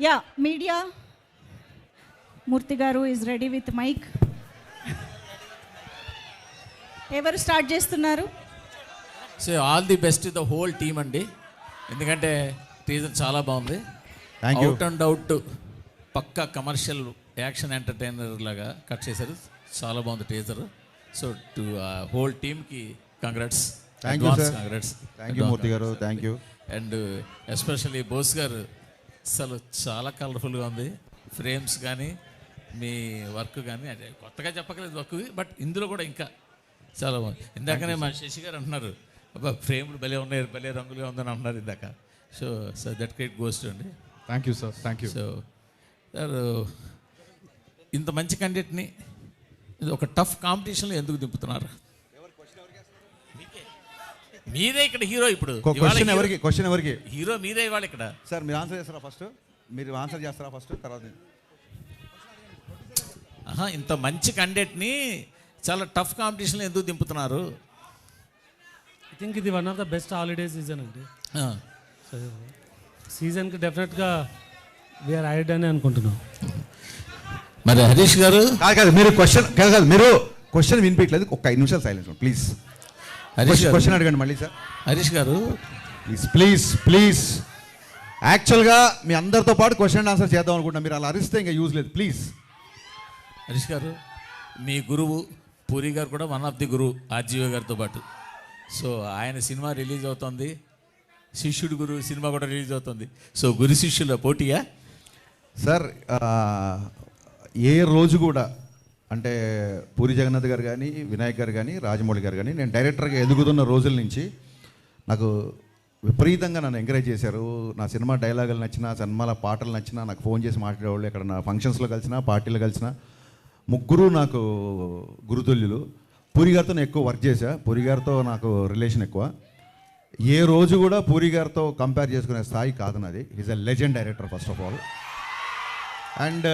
Yeah media Murthy garu is ready with mic. ఎవరు start చేస్తున్నారు? So all the best the whole team అండి, ఎందుకంటే teaser చాలా బాగుంది. అవుట్ అండ్ అవుట్ పక్కా కమర్షియల్ యాక్షన్ ఎంటర్టైనర్ లాగా కట్ చేశారు, చాలా బాగుంది టీజర్. సో టు హోల్ టీమ్కి congrats, congrats. Thank you Murthy garu, thank you. And especially Bose garu అసలు చాలా కలర్ఫుల్గా ఉంది, ఫ్రేమ్స్ కానీ మీ వర్క్ కానీ, అంటే కొత్తగా చెప్పకలేదు వర్క్, బట్ ఇందులో కూడా ఇంకా చాలా బాగుంది. ఇందాకనే మా శశి గారు అంటున్నారు, అబ్బా ఫ్రేమ్లు భలే ఉన్నాయి, భలే రంగులుగా ఉందని అంటున్నారు ఇందాక. So so that credit goes to అండి. Thank you sir, thank you. So sir ఇంత మంచి కంటెంట్ని ఒక టఫ్ కాంపిటీషన్లో ఎందుకు దింపుతున్నారు? మీరే ఇక్కడ హీరో, ఇప్పుడు క్వశ్చన్ ఎవరికి? హీరో మీరే ఇవాళ ఇక్కడ. సార్ మీరు ఆన్సర్ చేస్తారా ఫస్ట్? మీరు ఆన్సర్ చేస్తారా ఫస్ట్, తర్వాత? ఇంత మంచి కంటెంట్ని చాలా టఫ్ కాంపిటీషన్లో ఎందుకు దింపుతున్నారు? ఐ థింక్ ఇది one of the best holiday season అండి. సీజన్కి డెఫినెట్గా వీఆర్ హైడ్ అని అనుకుంటున్నాం. మరి హరీష్ గారు కాదు, మీరు క్వశ్చన్ వినిపించలేదు, ఒక 5 నిమిషాలు సైలెన్స్ ప్లీజ్. హరీష్ క్వశ్చన్ అడగండి మళ్ళీ సార్. హరీష్ గారు ప్లీజ్ యాక్చువల్గా మీ అందరితో పాటు క్వశ్చన్ అండ్ ఆన్సర్ చేద్దాం అనుకుంటున్నా, మీరు అలా అరిస్తే ఇంకా యూజ్ లేదు ప్లీజ్. హరీష్ గారు మీ గురువు పూరి గారు కూడా వన్ ఆఫ్ ది గురువు ఆర్జీవి గారితో పాటు. సో ఆయన సినిమా రిలీజ్ అవుతుంది, శిష్యుడు గురువు సినిమా కూడా రిలీజ్ అవుతుంది. సో గురు శిష్యుల పోటీయా సార్? ఏ రోజు కూడా అంటే పూరి జగన్నాథ్ గారు కానీ, వినాయక్ గారు కానీ, రాజమౌళి గారు కానీ, నేను డైరెక్టర్గా ఎదుగుతున్న రోజుల నుంచి నాకు విపరీతంగా నన్ను ఎంకరేజ్ చేశారు. నా సినిమా డైలాగులు నచ్చినా, సినిమాల పాటలు నచ్చినా నాకు ఫోన్ చేసి మాట్లాడేవాళ్ళు. ఎక్కడ నా ఫంక్షన్స్లో కలిసినా, పార్టీలో కలిసినా ముగ్గురు నాకు గురుతుల్యులు. పూరి గారితో నేను ఎక్కువ వర్క్ చేశా, పూరి గారితో నాకు రిలేషన్ ఎక్కువ. ఏ రోజు కూడా పూరి గారితో కంపేర్ చేసుకునే స్థాయి కాదు నాది. Is a legend director first of all. And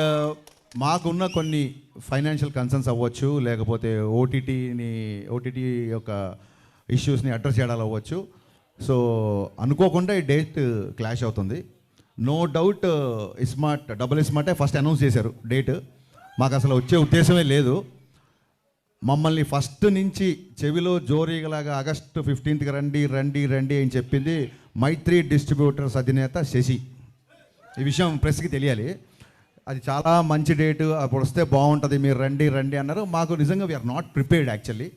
మాకున్న కొన్ని ఫైనాన్షియల్ కన్సర్న్స్ అవ్వచ్చు, లేకపోతే ఓటీటీ యొక్క ఇష్యూస్ని అడ్రస్ చేయడాలు అవ్వచ్చు. సో అనుకోకుండా ఈ డేట్ క్లాష్ అవుతుంది. నో డౌట్ డబుల్ ఇస్మార్టే ఫస్ట్ అనౌన్స్ చేశారు డేట్. మాకు అసలు వచ్చే ఉద్దేశమే లేదు. మమ్మల్ని ఫస్ట్ నుంచి చెవిలో జోరీగలాగా ఆగస్టు 15th రండి అని చెప్పింది మైత్రి డిస్ట్రిబ్యూటర్స్ అధినేత శశి. ఈ విషయం ప్రెస్కి తెలియాలి. అది చాలా మంచి డేటు, అప్పుడు వస్తే బాగుంటుంది, మీరు రండి అన్నారు. మాకు నిజంగా వీఆర్ నాట్ ప్రిపేర్డ్ యాక్చువల్లీ.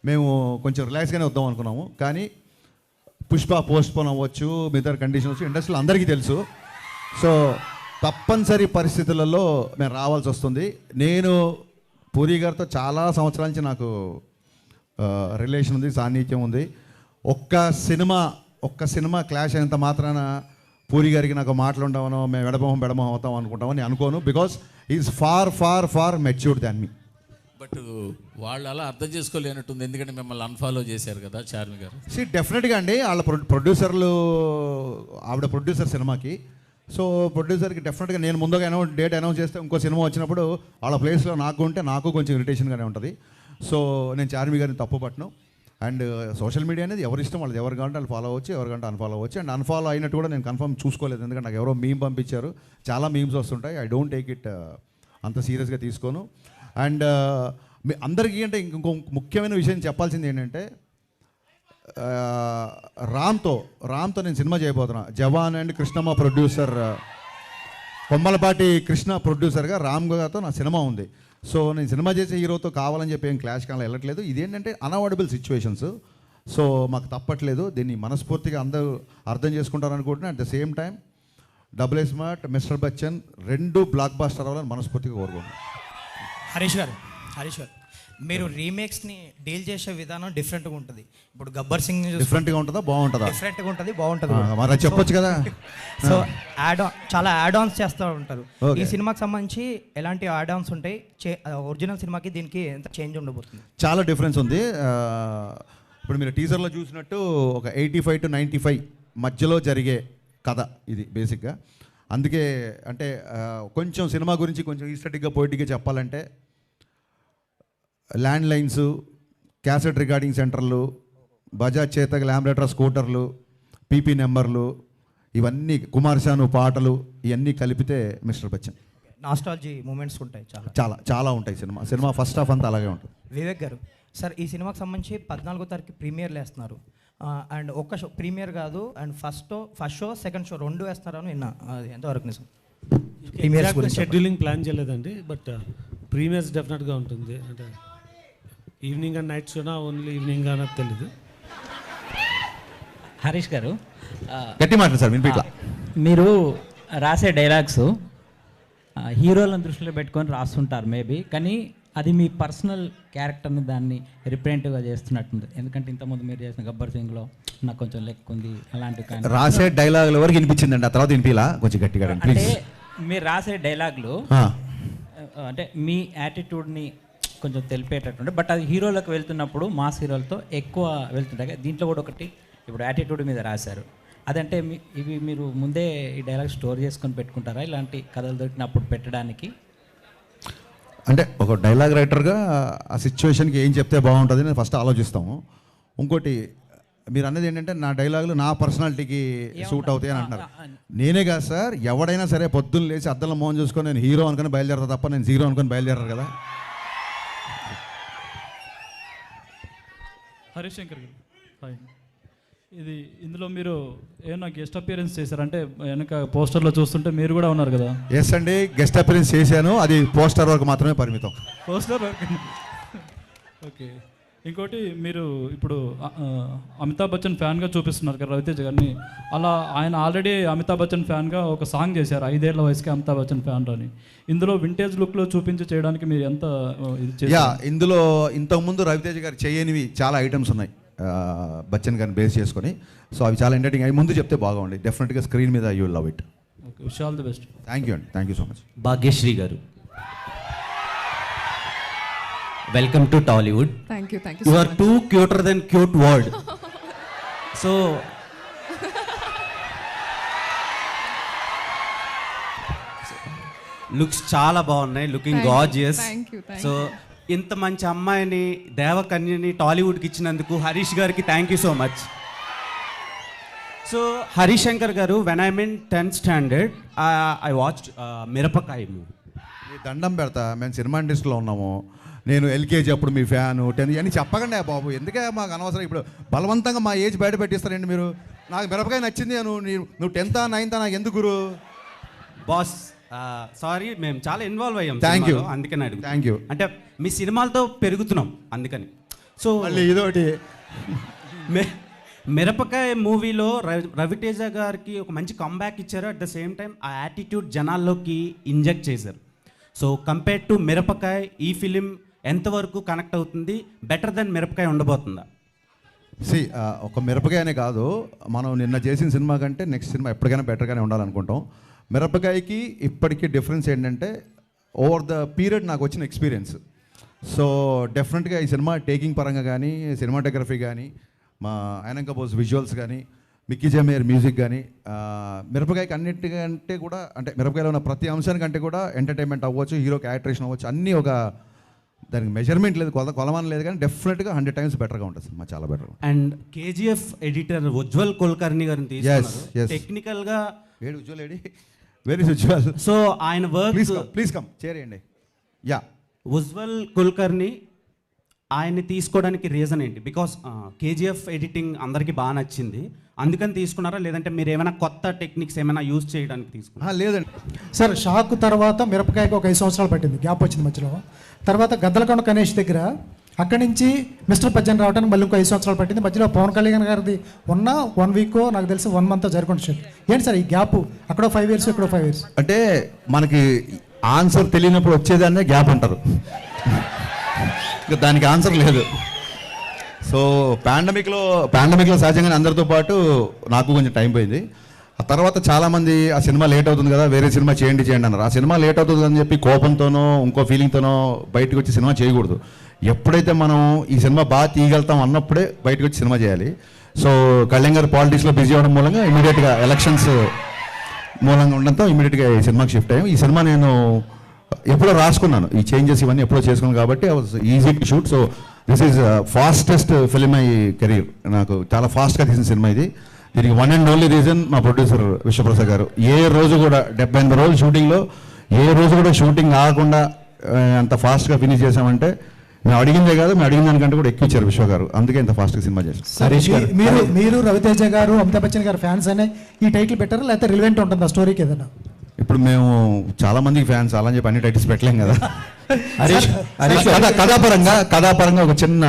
మేము కొంచెం రిలాక్స్గానే వద్దాం అనుకున్నాము, కానీ పుష్ప పోస్ట్పోన్ అవ్వచ్చు, మిగతా కండిషన్స్ ఇండస్ట్రీలో అందరికీ తెలుసు. సో తప్పనిసరి పరిస్థితులలో మేము రావాల్సి వస్తుంది. నేను పూరి గారితో చాలా సంవత్సరాల నుంచి నాకు రిలేషన్ ఉంది, సాన్నిధ్యం ఉంది. ఒక్క సినిమా క్లాష్ అయినంత మాత్రాన పూరి గారికి నాకు మాటలు ఉండవనో, మేము బెడమొహం అవుతాం అనుకుంటామని అనుకోను. Because is far matured than me. But వాళ్ళు అలా అర్థం చేసుకోలేనట్టుంది, ఎందుకంటే మిమ్మల్ని అన్ఫాలో చేశారు కదా చార్మి గారు. డెఫినెట్గా అండి, వాళ్ళ ప్రొడ్యూసర్లు, ఆవిడ ప్రొడ్యూసర్ సినిమాకి. సో ప్రొడ్యూసర్కి డెఫినెట్గా నేను ముందుగా డేట్ అనౌన్స్ చేస్తే ఇంకో సినిమా వచ్చినప్పుడు వాళ్ళ ప్లేస్లో నాకు ఉంటే నాకు కొంచెం ఇరిటేషన్గానే ఉంటుంది. సో నేను చార్మి గారిని తప్పు పట్టను. అండ్ సోషల్ మీడియా అనేది ఎవరి ఇష్టం, వాళ్ళది ఎవరు కావాలంటే వాళ్ళు ఫాలో అవ్వచ్చు, ఎవరు కావాలంటే అన్ఫాలో అవ్వచ్చు. అండ్ అన్ఫాలో అయినట్టు కూడా నేను కన్ఫర్మ్ చూసుకోలేదు, ఎందుకంటే నాకు ఎవరో మీమ్ పంపించారు, చాలా మీమ్స్ వస్తుంటాయి. ఐ డోంట్ టేక్ ఇట్ అంత సీరియస్గా తీసుకోను. అండ్ మీ అందరికీ అంటే ఇంకో ముఖ్యమైన విషయం చెప్పాల్సింది ఏంటంటే, రామ్తో నేను సినిమా చేయబోతున్నా. జవాన్ అండ్ కృష్ణమ్మ ప్రొడ్యూసర్, కొమ్మలపాటి కృష్ణ ప్రొడ్యూసర్గా రామ్ గారితో నా సినిమా ఉంది. సో నేను సినిమా చేసే హీరోతో కావాలని చెప్పి ఏం క్లాష్ కావాలి వెళ్ళట్లేదు. ఇదేంటంటే అన్అవాయిడబుల్ సిచ్యువేషన్స్. సో మాకు తప్పట్లేదు, దీన్ని మనస్ఫూర్తిగా అందరూ అర్థం చేసుకుంటారు అనుకుంటున్నా. At the same time double smart, Mister Bachchan 2 blockbuster అవ్వాలని మనస్ఫూర్తిగా కోరుకుంటున్నాను. హరీష్ గారు మీరు రీమేక్స్ని డీల్ చేసే విధానం డిఫరెంట్గా ఉంటుంది. ఇప్పుడు గబ్బర్ సింగ్ డిఫరెంట్గా ఉంటుందా, బాగుంటుందా? డిఫరెంట్గా ఉంటుంది, బాగుంటుంది. మరి చెప్పొచ్చు కదా. సో చాలా యాడ్ ఆన్స్ చేస్తూ ఉంటారు. ఈ సినిమాకి సంబంధించి ఎలాంటి యాడ్ ఆన్స్ ఉంటాయి? ఒరిజినల్ సినిమాకి దీనికి ఎంత చేంజ్ ఉండబోతుంది? చాలా డిఫరెన్స్ ఉంది. ఇప్పుడు మీరు టీజర్లో చూసినట్టు ఒక 85 to 95 మధ్యలో జరిగే కథ ఇది బేసిక్గా. అందుకే అంటే కొంచెం సినిమా గురించి కొంచెం ఈస్టెటిక్గా పోయిటిక్గా చెప్పాలంటే, ల్యాండ్ లైన్స్, క్యాసెట్ రికార్డింగ్ సెంటర్లు, బజాజ్ చేతక్ ల్యాంబ్రేటర్ స్కూటర్లు, పీపీ నెంబర్లు, ఇవన్నీ కుమార్ శాను పాటలు ఇవన్నీ కలిపితే మిస్టర్ బచ్చన్. నాస్టాలజీ మూమెంట్స్ ఉంటాయి చాలా చాలా చాలా ఉంటాయి. సినిమా ఫస్ట్ హాఫ్ అంతా అలాగే ఉంటుంది. వివేక్ గారు సార్, ఈ సినిమాకి సంబంధించి 14వ తారీఖు ప్రీమియర్లు వేస్తున్నారు. అండ్ ఒక్క షో ప్రీమియర్ కాదు, and first show second show 2 వేస్తున్నారని విన్నా. అది ఎంతవరకు నిజం? ప్రీమియర్స్ గురించి షెడ్యూలింగ్ ప్లాన్ చేయలేదండి, బట్ ప్రీమియర్స్ డెఫినెట్గా ఉంటుంది. అంటే ఈవినింగ్ అండ్ నైట్ షోనా ఓన్లీ ఈవినింగ్ అన్నది తెలీదు. హరీష్ గారు, గట్టి మాట్లాడు సార్, వినిపిట్లా. మీరు రాసే డైలాగ్స్ హీరోలను దృష్టిలో పెట్టుకొని రాస్తుంటారు మేబీ, కానీ అది మీ పర్సనల్ క్యారెక్టర్ని దాన్ని రిప్రజెంటివ్గా చేస్తున్నట్టుంది. ఎందుకంటే ఇంతకుముందు మీరు చేసిన గబ్బర్ సింగ్లో నాకు కొంచెం లెక్క ఉంది అలాంటివి, కానీ రాసే డైలాగుల వరకు వినిపించిందండి, ఆ తర్వాత వినిపిలా కొంచెం గట్టిగా. అంటే మీరు రాసే డైలాగులు అంటే మీ యాటిట్యూడ్ని కొంచెం తెలిపేటట్టుండే, బట్ అది హీరోలకు వెళ్తున్నప్పుడు మాస్ హీరోలతో ఎక్కువ వెళ్తుంటాయి. దీంట్లో కూడా ఒకటి ఇప్పుడు యాటిట్యూడ్ మీద రాశారు. అదంటే ఇవి మీరు ముందే ఈ డైలాగ్ స్టోర్ చేసుకొని పెట్టుకుంటారా ఇలాంటి కథలు దొరికినప్పుడు పెట్టడానికి? అంటే ఒక డైలాగ్ రైటర్గా ఆ సిచ్యువేషన్కి ఏం చెప్తే బాగుంటుంది నేను ఫస్ట్ ఆలోచిస్తాము. ఇంకోటి మీరు అన్నది ఏంటంటే నా డైలాగులు నా పర్సనాలిటీకి సూట్ అవుతాయి అని అంటున్నారు. నేనే కాదు సార్, ఎవడైనా సరే పొద్దున్న లేచి అద్దంలో మోహన్ చూసుకొని నేను హీరో అనుకుని బయలుదేరతా తప్ప నేను జీరో అనుకుని బయలుదేరారు కదా. హరీష్ శంకర్ గారు, హాయ్. ఇందులో మీరు ఏమన్నా గెస్ట్ అపియరెన్స్ చేశారంటే వెనక పోస్టర్లో చూస్తుంటే మీరు కూడా ఉన్నారు కదా? ఎస్ అండి, గెస్ట్ అపియరెన్స్ చేశాను, అది పోస్టర్ వరకు మాత్రమే పరిమితం. పోస్టర్ వరకు. ఓకే. ఇంకోటి, మీరు ఇప్పుడు అమితాబ్ బచ్చన్ ఫ్యాన్గా చూపిస్తున్నారు కదా రవితేజ గారిని. అలా ఆయన ఆల్రెడీ అమితాబ్ బచ్చన్ ఫ్యాన్గా ఒక సాంగ్ చేశారు, 5 ఏళ్ల వయసుకి అమితాబ్ బచ్చన్ ఫ్యాన్ అని. ఇందులో వింటేజ్ లుక్లో చూపించి చేయడానికి మీరు ఎంత ఇందులో ఇంతకుముందు రవితేజ గారు చేయనివి చాలా ఐటమ్స్ ఉన్నాయి బచ్చన్ గారిని బేస్ చేసుకొని. సో అవి చాలా ఎంటర్టైనింగ్. అవి ముందు చెప్తే బాగుంది. డెఫినెట్గా స్క్రీన్ మీద you will love it. Okay, wish all the best. Thank you అండి, thank you so much. Bhagyashri గారు, welcome to Tollywood. Thank you. You are too cuter than cute word. So looks చాలా బాగున్నాయి, లుకింగ్ గార్జియస్. సో ఇంత మంచి అమ్మాయిని దేవకన్యని టాలీవుడ్కి ఇచ్చినందుకు హరీష్ గారికి thank you so much. So Harish Shankar గారు, when I mean 10th standard I watched Mirapakay movie. దండం పెడతా, మేము సినిమా ఇండస్ట్రీలో ఉన్నాము. నేను ఎల్కేజీ అప్పుడు మీ ఫ్యాను 10 అని చెప్పకండి బాబు, ఎందుకే మాకు అనవసరం. ఇప్పుడు బలవంతంగా మా ఏజ్ బయట పెట్టిస్తారండి మీరు. నాకు మిరపకాయ నచ్చింది, నువ్వు 10th 9th నాకు ఎందుకు గురు? బాస్ సారీ, మేము చాలా ఇన్వాల్వ్ అయ్యాం. థ్యాంక్ యూ, అందుకని అడుగు. Thank you. అంటే మీ సినిమాలతో పెరుగుతున్నాం అందుకని. సో మళ్ళీ ఇదోటి, మిరపకాయ మూవీలో రవితేజ గారికి ఒక మంచి కంబ్యాక్ ఇచ్చారు. అట్ ద సేమ్ టైం ఆ యాటిట్యూడ్ జనాల్లోకి ఇంజెక్ట్ చేశారు. సో కంపేర్ టు మిరపకాయ ఈ ఫిలిం ఎంతవరకు కనెక్ట్ అవుతుంది? బెటర్ దెన్ మిరపకాయ ఉండబోతుందా? ఒక మిరపకాయనే కాదు, మనం నిన్న చేసిన సినిమా కంటే నెక్స్ట్ సినిమా ఎప్పటికైనా బెటర్గానే ఉండాలనుకుంటాం. మిరపకాయకి ఇప్పటికీ డిఫరెన్స్ ఏంటంటే ఓవర్ ద పీరియడ్ నాకు వచ్చిన ఎక్స్పీరియన్స్. సో డెఫినెట్గా ఈ సినిమా టేకింగ్ పరంగా కానీ, సినిమాటోగ్రఫీ కానీ, మా ఆయనంక బోస్ విజువల్స్ కానీ, మిక్కీ జమేర్ మ్యూజిక్ కానీ, మిరపకాయకి అన్నిటికంటే కూడా, అంటే మిరపకాయలో ఉన్న ప్రతి అంశానికంటే కూడా ఎంటర్టైన్మెంట్ అవ్వచ్చు, హీరో క్యారెక్టరేషన్ అవ్వచ్చు, అన్నీ ఒక దానికి మెజర్మెంట్ లేదు, కొలమానం లేదు, కానీ డెఫినెట్గా 100 times బెటర్గా ఉంటుంది సినిమా, చాలా better. And KGF editor Ujjwal Kulkarni గారిని తీసుకున్నారు. టెక్నికల్గా Ujjwal AD, very Ujjwal. So ఆయన వర్క్, ప్లీజ్ కమ్ చేయండి. యా, ఉజ్వల్ కుల్కర్ని ఆయన్ని తీసుకోవడానికి రీజన్ ఏంటి? బికాస్ కేజీఎఫ్ ఎడిటింగ్ అందరికీ బాగా నచ్చింది, అందుకని తీసుకున్నారా? లేదంటే మీరు ఏమైనా కొత్త టెక్నిక్స్ ఏమైనా యూజ్ చేయడానికి తీసుకున్నారా? లేదండి సార్, షాక్ తర్వాత మిరపకాయకి ఒక 5 సంవత్సరాలు పట్టింది, గ్యాప్ వచ్చింది మధ్యలో. తర్వాత గద్దలకొండ గణేష్ దగ్గర, అక్కడి నుంచి మిస్టర్ బచ్చన్ రావడానికి మళ్ళీ ఇంకో 5 సంవత్సరాలు పట్టింది. మధ్యలో పవన్ కళ్యాణ్ గారిది ఉన్న 1 week నాకు తెలిసి 1 month జరుగుతుంది. ఏంటి సార్ ఈ గ్యాప్? అక్కడ 5 years, ఇక్కడ 5 years. అంటే మనకి ఆన్సర్ తెలియనప్పుడు వచ్చేదాన్నే గ్యాప్ అంటారు, దానికి ఆన్సర్ లేదు. సో పాండమిక్లో సహజంగానే అందరితో పాటు నాకు కొంచెం టైం పోయింది. ఆ తర్వాత చాలామంది ఆ సినిమా లేట్ అవుతుంది కదా, వేరే సినిమా చేయండి అన్నారు. ఆ సినిమా లేట్ అవుతుంది అని చెప్పి కోపంతోనో ఇంకో ఫీలింగ్తోనో బయటకు వచ్చి సినిమా చేయకూడదు. ఎప్పుడైతే మనం ఈ సినిమా బాగా తీయగలుగుతాం అన్నప్పుడే బయటకు వచ్చి సినిమా చేయాలి. సో కళ్యాణ్ గారు పాలిటిక్స్లో బిజీ అవ్వడం మూలంగా ఇమీడియట్గా ఎలక్షన్స్ మూలంగా ఉండడంతో ఇమీడియట్గా ఈ సినిమాకి షిఫ్ట్ అయ్యాం. ఈ సినిమా నేను ఎప్పుడో రాసుకున్నాను, ఈ చేంజెస్ ఇవన్నీ ఎప్పుడో చేసుకున్నాను కాబట్టి I was easy to shoot. So this is fastest film my career. నాకు చాలా ఫాస్ట్గా తీసిన సినిమా ఇది. దీనికి వన్ అండ్ ఓన్లీ రీజన్ మా ప్రొడ్యూసర్ విశ్వప్రసాద్ గారు. ఏ రోజు కూడా 78 రోజులు షూటింగ్లో ఏ రోజు కూడా షూటింగ్ ఆగకుండా అంత ఫాస్ట్గా ఫినిష్ చేసామంటే మేము అడిగిందే కాదు, మేము అడిగిన దానికంటే కూడా ఎక్కువ ఇచ్చారు విశ్వ గారు. అందుకే ఇంత ఫాస్ట్గా సినిమా చేశారు. హరీష్ గారు, మీరు రవితేజ గారు, అమితాబ్ బచ్చన్ గారు ఫ్యాన్స్ అనే ఈ టైటిల్ పెట్టారా, లేకపోతే రిలవెంట్ ఉంటుంది ఆ స్టోరీకి ఏదైనా? ఇప్పుడు మేము చాలా మందికి ఫ్యాన్స్ అలా అని చెప్పి అన్ని టైటిల్స్ పెట్టలేం కదా. కథాపరంగా ఒక చిన్న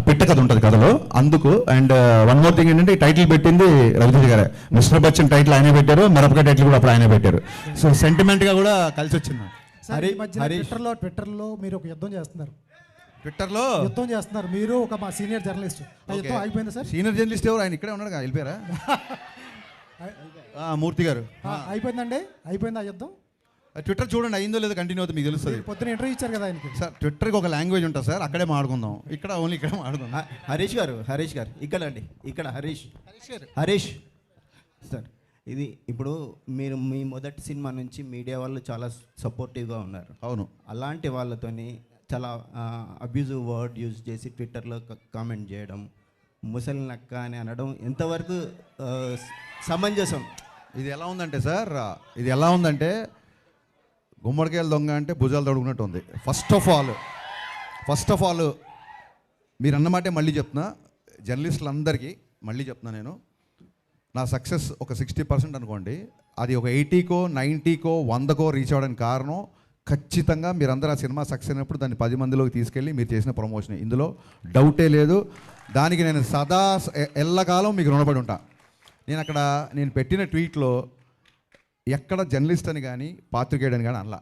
పిట్ట కథ ఉంటుంది కథలో, అందుకు. అండ్ వన్ మోర్ థింగ్ ఏంటంటే ఈ టైటిల్ పెట్టింది రవితేజ గారే. మిస్టర్ బచ్చన్ టైటిల్ ఆయనే పెట్టారు, మిరపకాయ టైటిల్ కూడా అప్పుడు ఆయనే పెట్టారు. సో సెంటిమెంట్గా కూడా కలిసి వచ్చింది. ట్విట్టర్లో మీరు ఒక యుద్ధం చేస్తున్నారు, యుద్ధం చేస్తున్నారు మీరు, ఒక మా సీనియర్ జర్నలిస్ట్. ఆ యుద్ధం ఆగిపోయిందా సార్? సీనియర్ జర్నలిస్ట్ ఎవరు? ఆయన ఇక్కడే ఉన్నాడు కదా, వెళ్ళిపోయారా? మూర్తి గారు. అయిపోయిందండి, అయిపోయింది ఆ యుద్ధం. ట్విట్టర్ చూడండి, అయిందో లేదో కంటిన్యూ అవుతుంది, మీకు తెలుస్తుంది. పొద్దున ఇంటర్వ్యూ ఇచ్చారు కదా ఆయనకి. సార్ ట్విట్టర్కి ఒక లాంగ్వేజ్ ఉంటుంది సార్, అక్కడే మాట్లాడుకుందాం. ఇక్కడ ఓన్లీ ఇక్కడ మాట్లాడుకుందాం. హరీష్ గారు ఇక్కడ అండి, ఇక్కడ హరీష్ సార్, ఇది ఇప్పుడు మీరు మీ మొదటి సినిమా నుంచి మీడియా వాళ్ళు చాలా సపోర్టివ్గా ఉన్నారు. అవును. అలాంటి వాళ్ళతోని చాలా అబ్యూజివ్ వర్డ్ యూజ్ చేసి ట్విట్టర్లో కామెంట్ చేయడం, ముసలి నక్క అని అనడం ఎంతవరకు సమంజసం? ఇది ఎలా ఉందంటే సార్, ఇది ఎలా ఉందంటే గుమ్మడికాయలు దొంగ అంటే భుజాలు తడుగునట్టు ఉంది. ఫస్ట్ ఆఫ్ ఆల్ మీరు అన్నమాటే మళ్ళీ చెప్తున్నా, జర్నలిస్టులందరికీ మళ్ళీ చెప్తున్నా, నేను నా సక్సెస్ ఒక 60% అనుకోండి, అది ఒక 80కో 90కో 100కో రీచ్ అవ్వడానికి కారణం ఖచ్చితంగా మీరందరూ ఆ సినిమా సక్సెస్ అయినప్పుడు దాన్ని 10 మందిలోకి తీసుకెళ్ళి మీరు చేసిన ప్రమోషన్, ఇందులో డౌటే లేదు. దానికి నేను సదా ఎల్లకాలం మీకు రుణపడి ఉంటా. నేను పెట్టిన ట్వీట్లో ఎక్కడ జర్నలిస్ట్ అని కానీ పాత్రికేయుడు అని కానీ అనలా,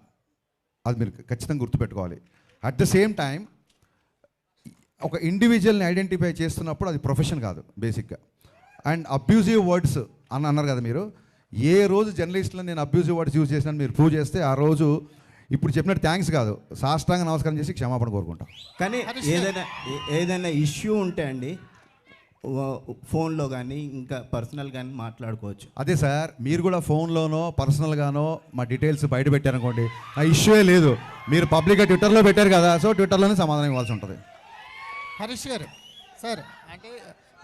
అది మీరు ఖచ్చితంగా గుర్తుపెట్టుకోవాలి. అట్ ద సేమ్ టైం ఒక ఇండివిజువల్ని ఐడెంటిఫై చేస్తున్నప్పుడు అది ప్రొఫెషన్ కాదు బేసిక్గా. అండ్ అబ్యూజివ్ వర్డ్స్ అని అన్నారు కదా మీరు, ఏ రోజు జర్నలిస్ట్లో నేను అబ్యూజివ్ వర్డ్స్ యూజ్ చేసినా మీరు ప్రూవ్ చేస్తే ఆ రోజు ఇప్పుడు చెప్పినట్టు థ్యాంక్స్ కాదు, సాష్టాంగ నమస్కారం చేసి క్షమాపణ కోరుకుంటాం. కానీ ఏదైనా ఇష్యూ ఉంటే అండి ఫోన్లో కానీ ఇంకా పర్సనల్ కానీ మాట్లాడుకోవచ్చు. అదే సార్, మీరు కూడా ఫోన్లోనో పర్సనల్గానో మా డీటెయిల్స్ బయట పెట్టారనుకోండి, ఆ ఇష్యూయే లేదు. మీరు పబ్లిక్గా ట్విట్టర్లో పెట్టారు కదా, సో ట్విట్టర్లోనే సమాధానం ఇవ్వాల్సి ఉంటుంది. హరీష్ గారు సార్, అంటే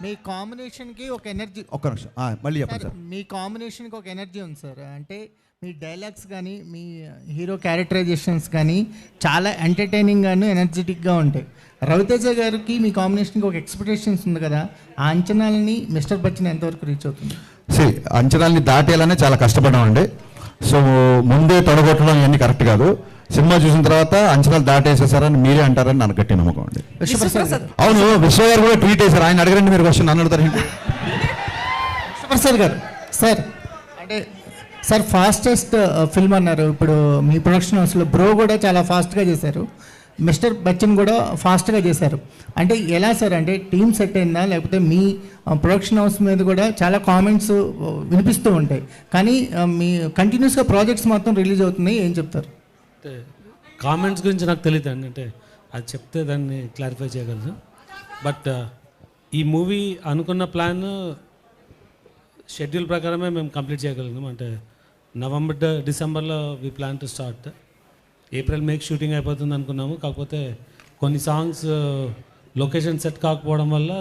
మీ కాంబినేషన్కి ఒక ఎనర్జీ, ఒక్క నిమిషం మళ్ళీ చెప్పండి సార్. మీ కాంబినేషన్కి ఒక ఎనర్జీ ఉంది సార్. అంటే మీ డైలాగ్స్ కానీ మీ హీరో క్యారెక్టరైజేషన్స్ కానీ చాలా ఎంటర్టైనింగ్గాను ఎనర్జెటిక్గా ఉంటాయి. రవితేజ గారికి మీ కాంబినేషన్కి ఒక ఎక్స్పెక్టేషన్స్ ఉంది కదా, ఆ అంచనాలని మిస్టర్ బచ్చన్ ఎంతవరకు రీచ్ అవుతుంది? అంచనాలని దాటేయాలనే చాలా కష్టపడ్డామండి. సో ముందే తొడగొట్టడం ఇవన్నీ కరెక్ట్ కాదు. సినిమా చూసిన తర్వాత అంచనాలు దాటేసేసారని మీరే అంటారని నాకు గట్టి నమ్మకం అండి. అవును, విశ్వ గారు కూడా ట్వీట్ చేశారు. ఆయన అడగండి, మీరు క్వశ్చన్ నన్ను అడుగుతారు. విశ్వప్రసాద్ గారు సార్, అంటే సార్ ఫాస్టెస్ట్ ఫిల్మ్ అన్నారు. ఇప్పుడు మీ ప్రొడక్షన్ హౌస్లో బ్రో కూడా చాలా ఫాస్ట్గా చేశారు, మిస్టర్ బచ్చన్ కూడా ఫాస్ట్గా చేశారు. అంటే ఎలా సార్, అంటే టీమ్ సెట్ అయిందా, లేకపోతే మీ ప్రొడక్షన్ హౌస్ మీద కూడా చాలా కామెంట్స్ వినిపిస్తూ ఉంటాయి, కానీ మీ కంటిన్యూస్గా ప్రాజెక్ట్స్ మాత్రం రిలీజ్ అవుతున్నాయి, ఏం చెప్తారు? అంటే కామెంట్స్ గురించి నాకు తెలియదు అండి, అంటే అది చెప్తే దాన్ని క్లారిఫై చేయగలను. బట్ ఈ మూవీ అనుకున్న ప్లాన్ షెడ్యూల్ ప్రకారమే మేము కంప్లీట్ చేయగలిగినాం. అంటే నవంబర్ డిసెంబర్లో we plan to start, April మేకి షూటింగ్ అయిపోతుంది అనుకున్నాము. కాకపోతే కొన్ని సాంగ్స్ లొకేషన్ సెట్ కాకపోవడం వల్ల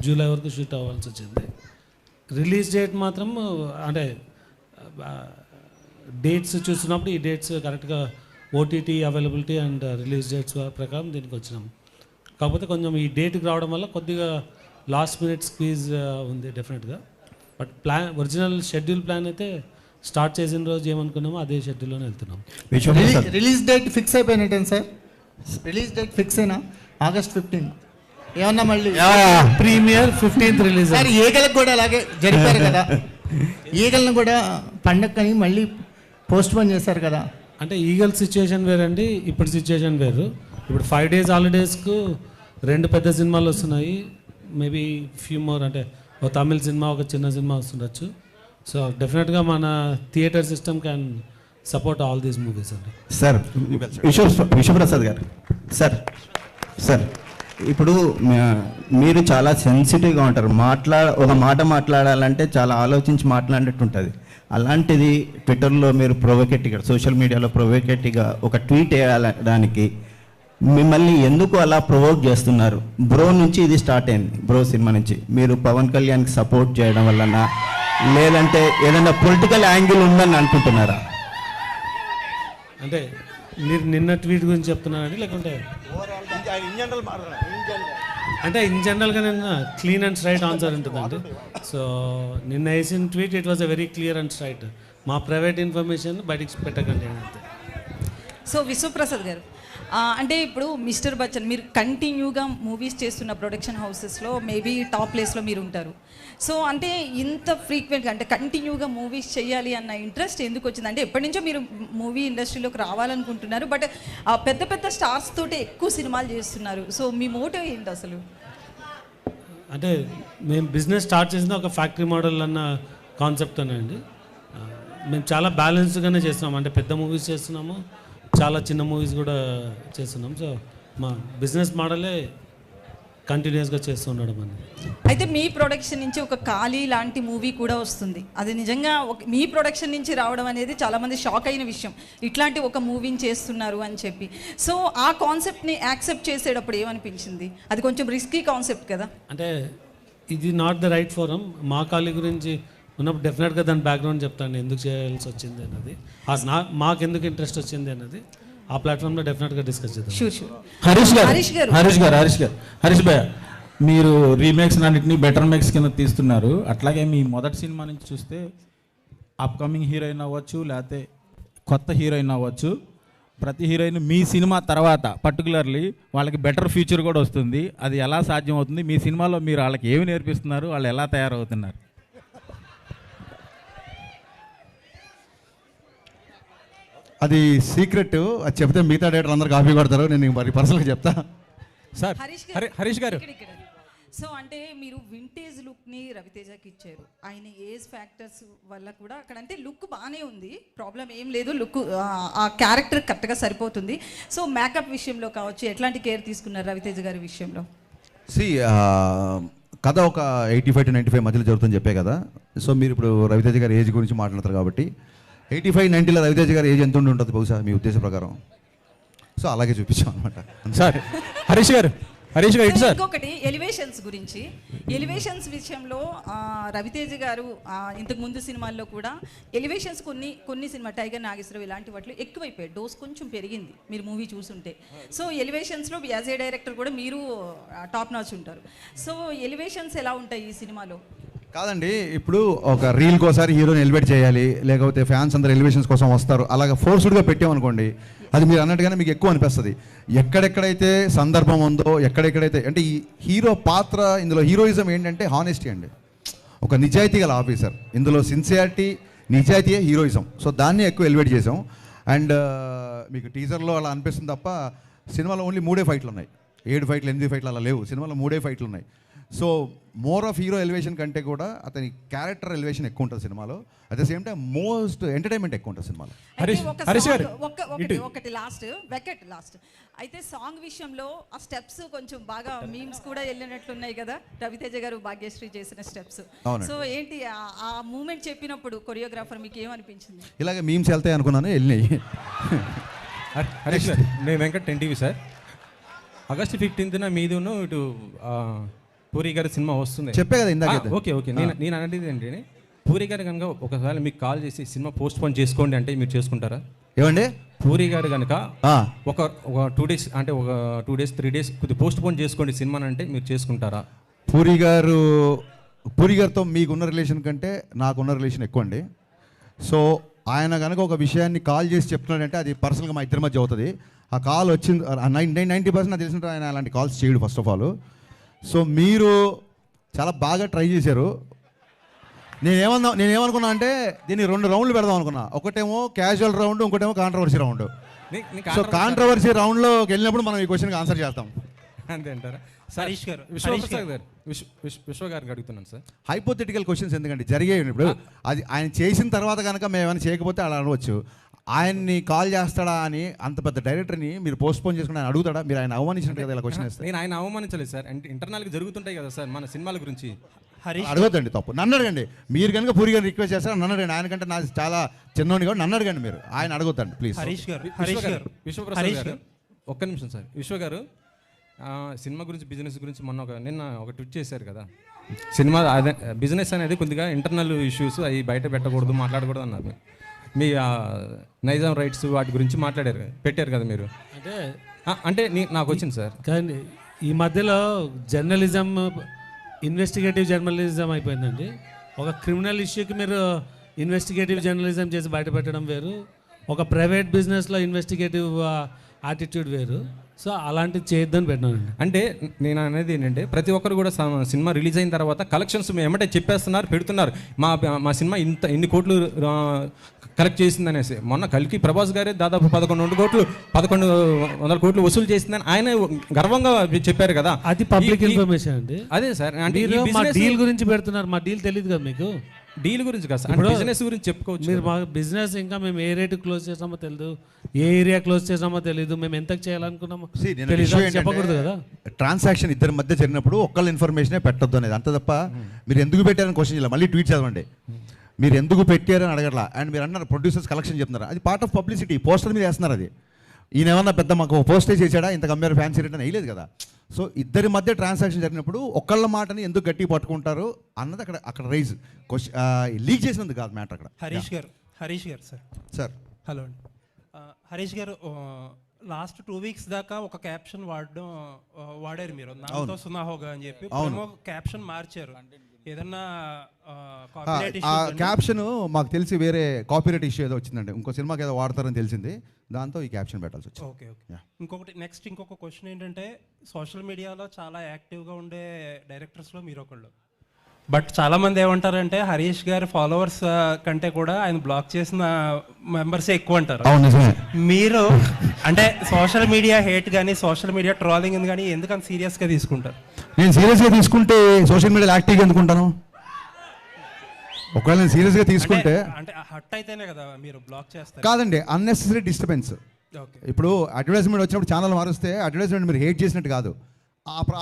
జూలై వరకు షూట్ అవ్వాల్సి వచ్చింది. రిలీజ్ డేట్ మాత్రం అంటే డేట్స్ చూస్తున్నప్పుడు ఈ డేట్స్ కరెక్ట్గా OTT availability and release dates ప్రకారం దీనికి వచ్చినాం. కాకపోతే కొంచెం ఈ డేట్కి రావడం వల్ల కొద్దిగా లాస్ట్ మినిట్ స్క్వీజ్ ఉంది డెఫినెట్గా. బట్ ఒరిజినల్ షెడ్యూల్ ప్లాన్ అయితే స్టార్ట్ చేసిన రోజు ఏమనుకున్నామో అదే షెడ్యూల్లోనే వెళ్తున్నాం. రిలీజ్ డేట్ ఫిక్స్ అయిపోయినట్టే సార్? రిలీజ్ డేట్ ఫిక్స్ అయినా August 15 ఏమన్నా మళ్ళీ ప్రీమియర్ 15th రిలీజ్. సార్ ఈగలకు కూడా అలాగే జరిపారు కదా, ఈగలను కూడా పండక్కని మళ్ళీ పోస్ట్ పోన్ చేశారు కదా. అంటే ఈగల్ సిచ్యుయేషన్ వేరండి, ఇప్పుడు సిచ్యుయేషన్ వేరు. ఇప్పుడు 5 days హాలిడేస్కు 2 పెద్ద సినిమాలు వస్తున్నాయి, మేబీ ఫ్యూ మోర్, అంటే ఒక తమిళ సినిమా ఒక చిన్న సినిమా వస్తుండొచ్చు. సో డెఫినెట్గా మన theatre system can support all these movies అండి. సార్ విశ్వప్రసాద్ గారు, సార్ ఇప్పుడు మీరు చాలా సెన్సిటివ్గా ఉంటారు, ఒక మాట మాట్లాడాలంటే చాలా ఆలోచించి మాట్లాడినట్టు ఉంటుంది. అలాంటిది ట్విట్టర్లో మీరు ప్రొవోకేటివ్గా, సోషల్ మీడియాలో ప్రొవోకేటివ్గా ఒక ట్వీట్ వేయడానికి మిమ్మల్ని ఎందుకు అలా ప్రొవోక్ చేస్తున్నారు? బ్రో నుంచి ఇది స్టార్ట్ అయింది, బ్రో సినిమా నుంచి మీరు పవన్ కళ్యాణ్కి సపోర్ట్ చేయడం వలన లేదంటే ఏదైనా పొలిటికల్ యాంగిల్ ఉందని అనుకుంటున్నారా? అంటే మీరు నిన్న ట్వీట్ గురించి చెప్తున్నారండి, లేకుంటే అంటే ఇన్ జనరల్గా నిన్న క్లీన్ అండ్ స్ట్రైట్ ఆన్సర్ ఉంటుందండి. సో నిన్న వేసిన tweet it was a very clear and straight. మా ప్రైవేట్ ఇన్ఫర్మేషన్ బయటికి పెట్టకండి అంతే. సో విశ్వప్రసాద్ గారు, అంటే ఇప్పుడు మిస్టర్ బచ్చన్ మీరు కంటిన్యూగా మూవీస్ చేస్తున్న ప్రొడక్షన్ హౌసెస్లో మేబీ టాప్ ప్లేస్లో మీరు ఉంటారు. సో అంటే ఇంత ఫ్రీక్వెంట్గా అంటే కంటిన్యూగా మూవీస్ చేయాలి అన్న ఇంట్రెస్ట్ ఎందుకు వచ్చింది? అంటే ఎప్పటి నుంచో మీరు మూవీ ఇండస్ట్రీలోకి రావాలనుకుంటున్నారు, బట్ పెద్ద పెద్ద స్టార్స్ తోటి ఎక్కువ సినిమాలు చేస్తున్నారు. సో మీ మోటివ్ ఏంటి అసలు? అంటే మేము బిజినెస్ స్టార్ట్ చేసింది ఒక ఫ్యాక్టరీ మోడల్ అన్న కాన్సెప్ట్ అండి. మేము చాలా బ్యాలెన్స్గానే చేస్తున్నాము. అంటే పెద్ద మూవీస్ చేస్తున్నాము, చాలా చిన్న మూవీస్ కూడా చేస్తున్నాం. సో మా బిజినెస్ మోడలే కంటిన్యూస్గా చేస్తూ ఉండడం అని. అయితే మీ ప్రొడక్షన్ నుంచి ఒక ఖాళీ లాంటి మూవీ కూడా వస్తుంది. అది నిజంగా మీ ప్రొడక్షన్ నుంచి రావడం అనేది చాలామంది షాక్ అయిన విషయం, ఇట్లాంటి ఒక మూవీని చేస్తున్నారు అని చెప్పి. సో ఆ కాన్సెప్ట్ని యాక్సెప్ట్ చేసేటప్పుడు ఏమనిపించింది? అది కొంచెం రిస్కీ కాన్సెప్ట్ కదా. అంటే ఇది నాట్ ద రైట్ ఫోరం. మా ఖాళీ గురించి ఉన్నప్పుడు డెఫినెట్గా దాని బ్యాక్గ్రౌండ్ చెప్తాను, ఎందుకు చేయాల్సి వచ్చింది అన్నది, మాకు ఎందుకు ఇంట్రెస్ట్ వచ్చింది అన్నది ఆ ప్లాట్ఫామ్లో డెఫినెట్గా డిస్కస్ చేద్దాం. హరీష్ భయ్య, మీరు రీమేక్స్ అన్నింటినీ బెటర్ మేక్స్ కింద తీస్తున్నారు. అట్లాగే మీ మొదటి సినిమా నుంచి చూస్తే అప్కమింగ్ హీరోయిన్ అవ్వచ్చు, లేకపోతే కొత్త హీరోయిన్ అవ్వచ్చు, ప్రతి హీరోయిన్ మీ సినిమా తర్వాత పర్టికులర్లీ వాళ్ళకి బెటర్ ఫ్యూచర్ కూడా వస్తుంది. అది ఎలా సాధ్యం అవుతుంది? మీ సినిమాలో మీరు వాళ్ళకి ఏమి నేర్పిస్తున్నారు? వాళ్ళు ఎలా తయారవుతున్నారు? అది సీక్రెట్. అది చెప్తే మిగతా డేటర్ అందరు కాపీ కొడతారు. నేను మరి పర్సనల్గా చెప్తా. సార్ హరీష్ గారు, సో అంటే మీరు వింటేజ్ లుక్ని రవితేజకి ఇచ్చారు. ఆయన ఏజ్ ఫ్యాక్టర్స్ వల్ల కూడా అక్కడ అంటే లుక్ బాగానే ఉంది, ప్రాబ్లం ఏం లేదు, లుక్ ఆ క్యారెక్టర్ కరెక్ట్గా సరిపోతుంది. సో మేకప్ విషయంలో కావచ్చు ఎట్లాంటి కేర్ తీసుకున్నారు రవితేజ గారి విషయంలో? కథ ఒక 85 to 95 మధ్యలో జరుగుతుందని చెప్పే కదా. సో మీరు ఇప్పుడు రవితేజ గారి ఏజ్ గురించి మాట్లాడతారు కాబట్టి 85-90లో రవితేజ గారి ఏజ్ ఎంత ఉండి ఉంటుంది బహుశా మీ ఉద్దేశ ప్రకారం? సో అలాగే చూపించాం అనమాట. సార్ హరీష్ గారు ఇంకొకటి ఎలివేషన్స్ గురించి. ఎలివేషన్స్ విషయంలో రవితేజ గారు ఇంతకు ముందు సినిమాల్లో కూడా ఎలివేషన్స్ కొన్ని సినిమా టైగర్ నాగేశ్వరరావు ఇలాంటి వాటిలో ఎక్కువైపోయాయి, డోస్ కొంచెం పెరిగింది మీరు మూవీ చూసుంటే. సో ఎలివేషన్స్లో యాజ్ ఏ డైరెక్టర్ కూడా మీరు టాప్ నాచ్ ఉంటారు. సో ఎలివేషన్స్ ఎలా ఉంటాయి ఈ సినిమాలో? కాదండి, ఇప్పుడు ఒక రీల్ కోసారి హీరోని ఎలివేట్ చేయాలి, లేకపోతే ఫ్యాన్స్ అందరు ఎలివేషన్స్ కోసం వస్తారు, అలాగ ఫోర్స్డ్గా పెట్టామనుకోండి అది మీరు అన్నట్టుగానే మీకు ఎక్కువ అనిపిస్తుంది. ఎక్కడెక్కడైతే సందర్భం ఉందో, ఎక్కడెక్కడైతే అంటే ఈ హీరో పాత్ర, ఇందులో హీరోయిజం ఏంటంటే హానెస్టీ అండి. ఒక నిజాయితీ గల ఆఫీసర్, ఇందులో సిన్సియారిటీ నిజాయితీయే హీరోయిజం. సో దాన్ని ఎక్కువ ఎలివేట్ చేసాం. అండ్ మీకు టీజర్లో అలా అనిపిస్తుంది తప్ప సినిమాలో ఓన్లీ 3 ఫైట్లు ఉన్నాయి. 7 ఫైట్లు 8 ఫైట్లు అలా లేవు, సినిమాలో 3 ఫైట్లు ఉన్నాయి. So more of hero elevation కంటే కూడా అతని క్యారెక్టర్ ఎలివేషన్ ఎక్కువ ఉంటుంది సినిమాలో. At the same time most entertainment ఎక్కువ ఉంటుంది సినిమాలో. ఒకటి లాస్ట్ అయితే సాంగ్ విషయంలో ఆ స్టెప్స్ కొంచెం బాగా మీమ్స్ కూడా వెళ్ళినట్లున్నాయి కదా, రవితేజ గారు భాగ్యశ్రీ చేసిన స్టెప్స్. సో ఏంటి ఆ మూమెంట్ చెప్పినప్పుడు కొరియోగ్రాఫర్ మీకు ఏమనిపించింది? ఇలాగే మీమ్స్ వెళ్తాయి అనుకున్నాను, వెళ్ళినాయి. హరీష్ గారు, నేను Venkat NTV sir. August 15th మీదును ఇటు పూరి గారి సినిమా వస్తుంది చెప్పే కదా ఇందాక. ఓకే నేను అనేది ఏంటంటే పూరి గారు కనుక ఒకసారి మీకు కాల్ చేసి సినిమా పోస్ట్ పోన్ చేసుకోండి అంటే మీరు చేసుకుంటారా? ఏమండి పూరి గారు కనుక ఒక 2 days అంటే ఒక 2 days 3 days కొద్దిగా పోస్ట్ పోన్ చేసుకోండి సినిమా అంటే మీరు చేసుకుంటారా? పూరి గారితో మీకున్న రిలేషన్ కంటే నాకున్న రిలేషన్ ఎక్కువ అండి. సో ఆయన కనుక ఒక విషయాన్ని కాల్ చేసి చెప్తున్నాడంటే అది పర్సనల్గా మా ఇద్దరి మధ్య అవుతుంది. ఆ కాల్ వచ్చింది 90% నాకు తెలిసిన ఆయన అలాంటి కాల్స్ చేయడు ఫస్ట్ ఆఫ్ ఆల్. సో మీరు చాలా బాగా ట్రై చేశారు. నేనేమనుకున్నా అంటే దీన్ని 2 రౌండ్లు పెడదాం అనుకున్నా. ఒకటేమో క్యాజువల్ రౌండ్, ఇంకోటేమో కాంట్రవర్సీ రౌండ్. సో కాంట్రవర్సీ రౌండ్లోకి వెళ్ళినప్పుడు మనం ఈ క్వశ్చన్కి ఆన్సర్ చేస్తాం. అంతే అంటారా? విశ్వ గారికి అడుగుతున్నాను సార్. హైపోథెటికల్ క్వశ్చన్స్ ఎందుకంటే జరిగేవి. ఇప్పుడు అది ఆయన చేసిన తర్వాత కనుక మేము ఏమైనా చేయకపోతే అలా అనవచ్చు. ఆయన్ని కాల్ చేస్తాడా అని అంత పెద్ద డైరెక్టర్ని మీరు పోస్ట్ పోన్ చేసుకుని ఆయన అడుగుతాడా? మీరు ఆయన అవమానించినట్టు కదా ఇలా క్వశ్చన్ వేస్తారు. నేను ఆయన అవమానించలేదు సార్, అంటే ఇంటర్నల్గా జరుగుతుంటాయి కదా సార్ మన సినిమాల గురించి. అడగొద్దండి, తప్పు. నన్ను అడగండి. మీరు కనుక పూరి గారిని రిక్వెస్ట్ చేస్తారా నన్ను అడగండి. ఆయన కంటే నాకు చాలా చిన్నోని కూడా నన్ను అడగండి. మీరు ఆయన అడగొద్దండి ప్లీజ్. విశ్వప్రసాద్ గారు ఒక్క నిమిషం సార్. విశ్వ గారు సినిమా గురించి బిజినెస్ గురించి నిన్న ఒక ట్వీట్ చేశారు కదా, సినిమా అదే బిజినెస్ అనేది కొద్దిగా ఇంటర్నల్ ఇష్యూస్ అవి బయట పెట్టకూడదు, మాట్లాడకూడదు అన్నారు. మీ నైజాం రైట్స్ వాటి గురించి పెట్టారు కదా మీరు. అంటే నాకు వచ్చింది సార్. కానీ ఈ మధ్యలో జర్నలిజం ఇన్వెస్టిగేటివ్ జర్నలిజం అయిపోయిందండి. ఒక క్రిమినల్ ఇష్యూకి మీరు ఇన్వెస్టిగేటివ్ జర్నలిజం చేసి బయటపెట్టడం వేరు, ఒక ప్రైవేట్ బిజినెస్లో ఇన్వెస్టిగేటివ్ యాటిట్యూడ్ వేరు. సో అలాంటివి చేయొద్దని పెట్టినానండి. అంటే నేను అనేది ఏంటంటే ప్రతి ఒక్కరు కూడా సినిమా రిలీజ్ అయిన తర్వాత కలెక్షన్స్ ఏమంటే చెప్పేస్తున్నారు, పెడుతున్నారు. మా సినిమా ఇన్ని కోట్లు కలెక్ట్ చేసిందనేసి. మొన్న కల్కి ప్రభాస్ గారే దాదాపు 1100 కోట్లు వసూలు చేసిందని ఆయన గర్వంగా చెప్పారు కదా. అది పబ్లిక్ ఇన్ఫర్మేషన్ అండి. అదే సార్, అంటే మా డీల్ గురించి పెడుతున్నారు. మా డీల్ తెలియదు కదా మీకు. డీల్ గురించి కాదు సార్, బిజినెస్ గురించి చెప్పుకోవచ్చు. మీరు మా బిజినెస్ ఇంకా మేము ఏ రేటు క్లోజ్ చేసామో తెలియదు, ఏ ఏరియా క్లోజ్ చేసామో తెలియదు, మేము ఎంత చేయాలనుకున్నామో చెప్పకూడదు కదా. ట్రాన్సాక్షన్ ఇద్దరి మధ్య జరిగినప్పుడు ఒక్కళ్ళ ఇన్ఫర్మేషనే పెట్టొద్దు అనేది, అంత తప్ప మీరు ఎందుకు పెట్టారని క్వశ్చన్ చేయాలి. మళ్ళీ ట్వీట్ చదవండి, మీరు ఎందుకు పెట్టారని అడగట్లా. అండ్ మీరు అన్నారు ప్రొడ్యూసర్స్ కలెక్షన్ చెప్తున్నారు, అది పార్ట్ ఆఫ్ పబ్లిసిటీ. పోస్టర్ మీద వేస్తున్నారు. అది ఈయన ఏమన్నా పెద్ద మాకు పోస్టేజ్ చేశాడా, ఇంత కమ్మారు ఫ్యాన్సీ రేట్ అని వేయలేదు కదా. సో ఇద్దరి మధ్య ట్రాన్సాక్షన్ జరిగినప్పుడు ఒక్కళ్ళ మాటని ఎందుకు గట్టిగా పట్టుకుంటారు అన్నది అక్కడ రైజ్ లీక్ చేసినందుకు కాదు మ్యాటర్ అక్కడ. హరీష్ గారు సార్ హలో అండి. హరీష్ గారు లాస్ట్ 2 వీక్స్ దాకా ఒక క్యాప్షన్ వాడారు మీరు, నాతో సునా హోగా అని చెప్పి. క్యాప్షన్ మార్చారు. ఏదన్నా క్యాప్షన్ మాకు తెలిసి వేరే కాపీరైట్ ఇష్యూ ఏదో వచ్చిందండి, ఇంకో సినిమాకి ఏదో వాడతారని తెలిసింది, దాంతో ఈ క్యాప్షన్ పెట్టాల్సి వచ్చింది. ఓకే. ఇంకొక క్వశ్చన్ ఏంటంటే, సోషల్ మీడియాలో చాలా యాక్టివ్గా ఉండే డైరెక్టర్స్లో మీరు ఒకళ్ళు. బట్ చాలామంది ఏమంటారంటే హరీష్ గారి ఫాలోవర్స్ కంటే కూడా ఆయన బ్లాక్ చేసిన మెంబర్సే ఎక్కువ అంటారు. మీరు అంటే సోషల్ మీడియా హేట్ కానీ సోషల్ మీడియా ట్రోలింగ్ కానీ ఎందుకంత సీరియస్గా తీసుకుంటారు? నేను సీరియస్గా తీసుకుంటే సోషల్ మీడియాలో యాక్టివ్గా ఎందుకుంటాను? ఒకవేళ నేను సీరియస్గా తీసుకుంటే అంటే హట్ అయితేనే కదా మీరు బ్లాక్ చేస్తారు. కాదండి, అన్నెసెసరీ డిస్టర్బెన్స్. ఇప్పుడు అడ్వర్టైజ్మెంట్ వచ్చినప్పుడు ఛానల్ మారుస్తే అడ్వర్టైజ్మెంట్ మీరు హేట్ చేసినట్టు కాదు,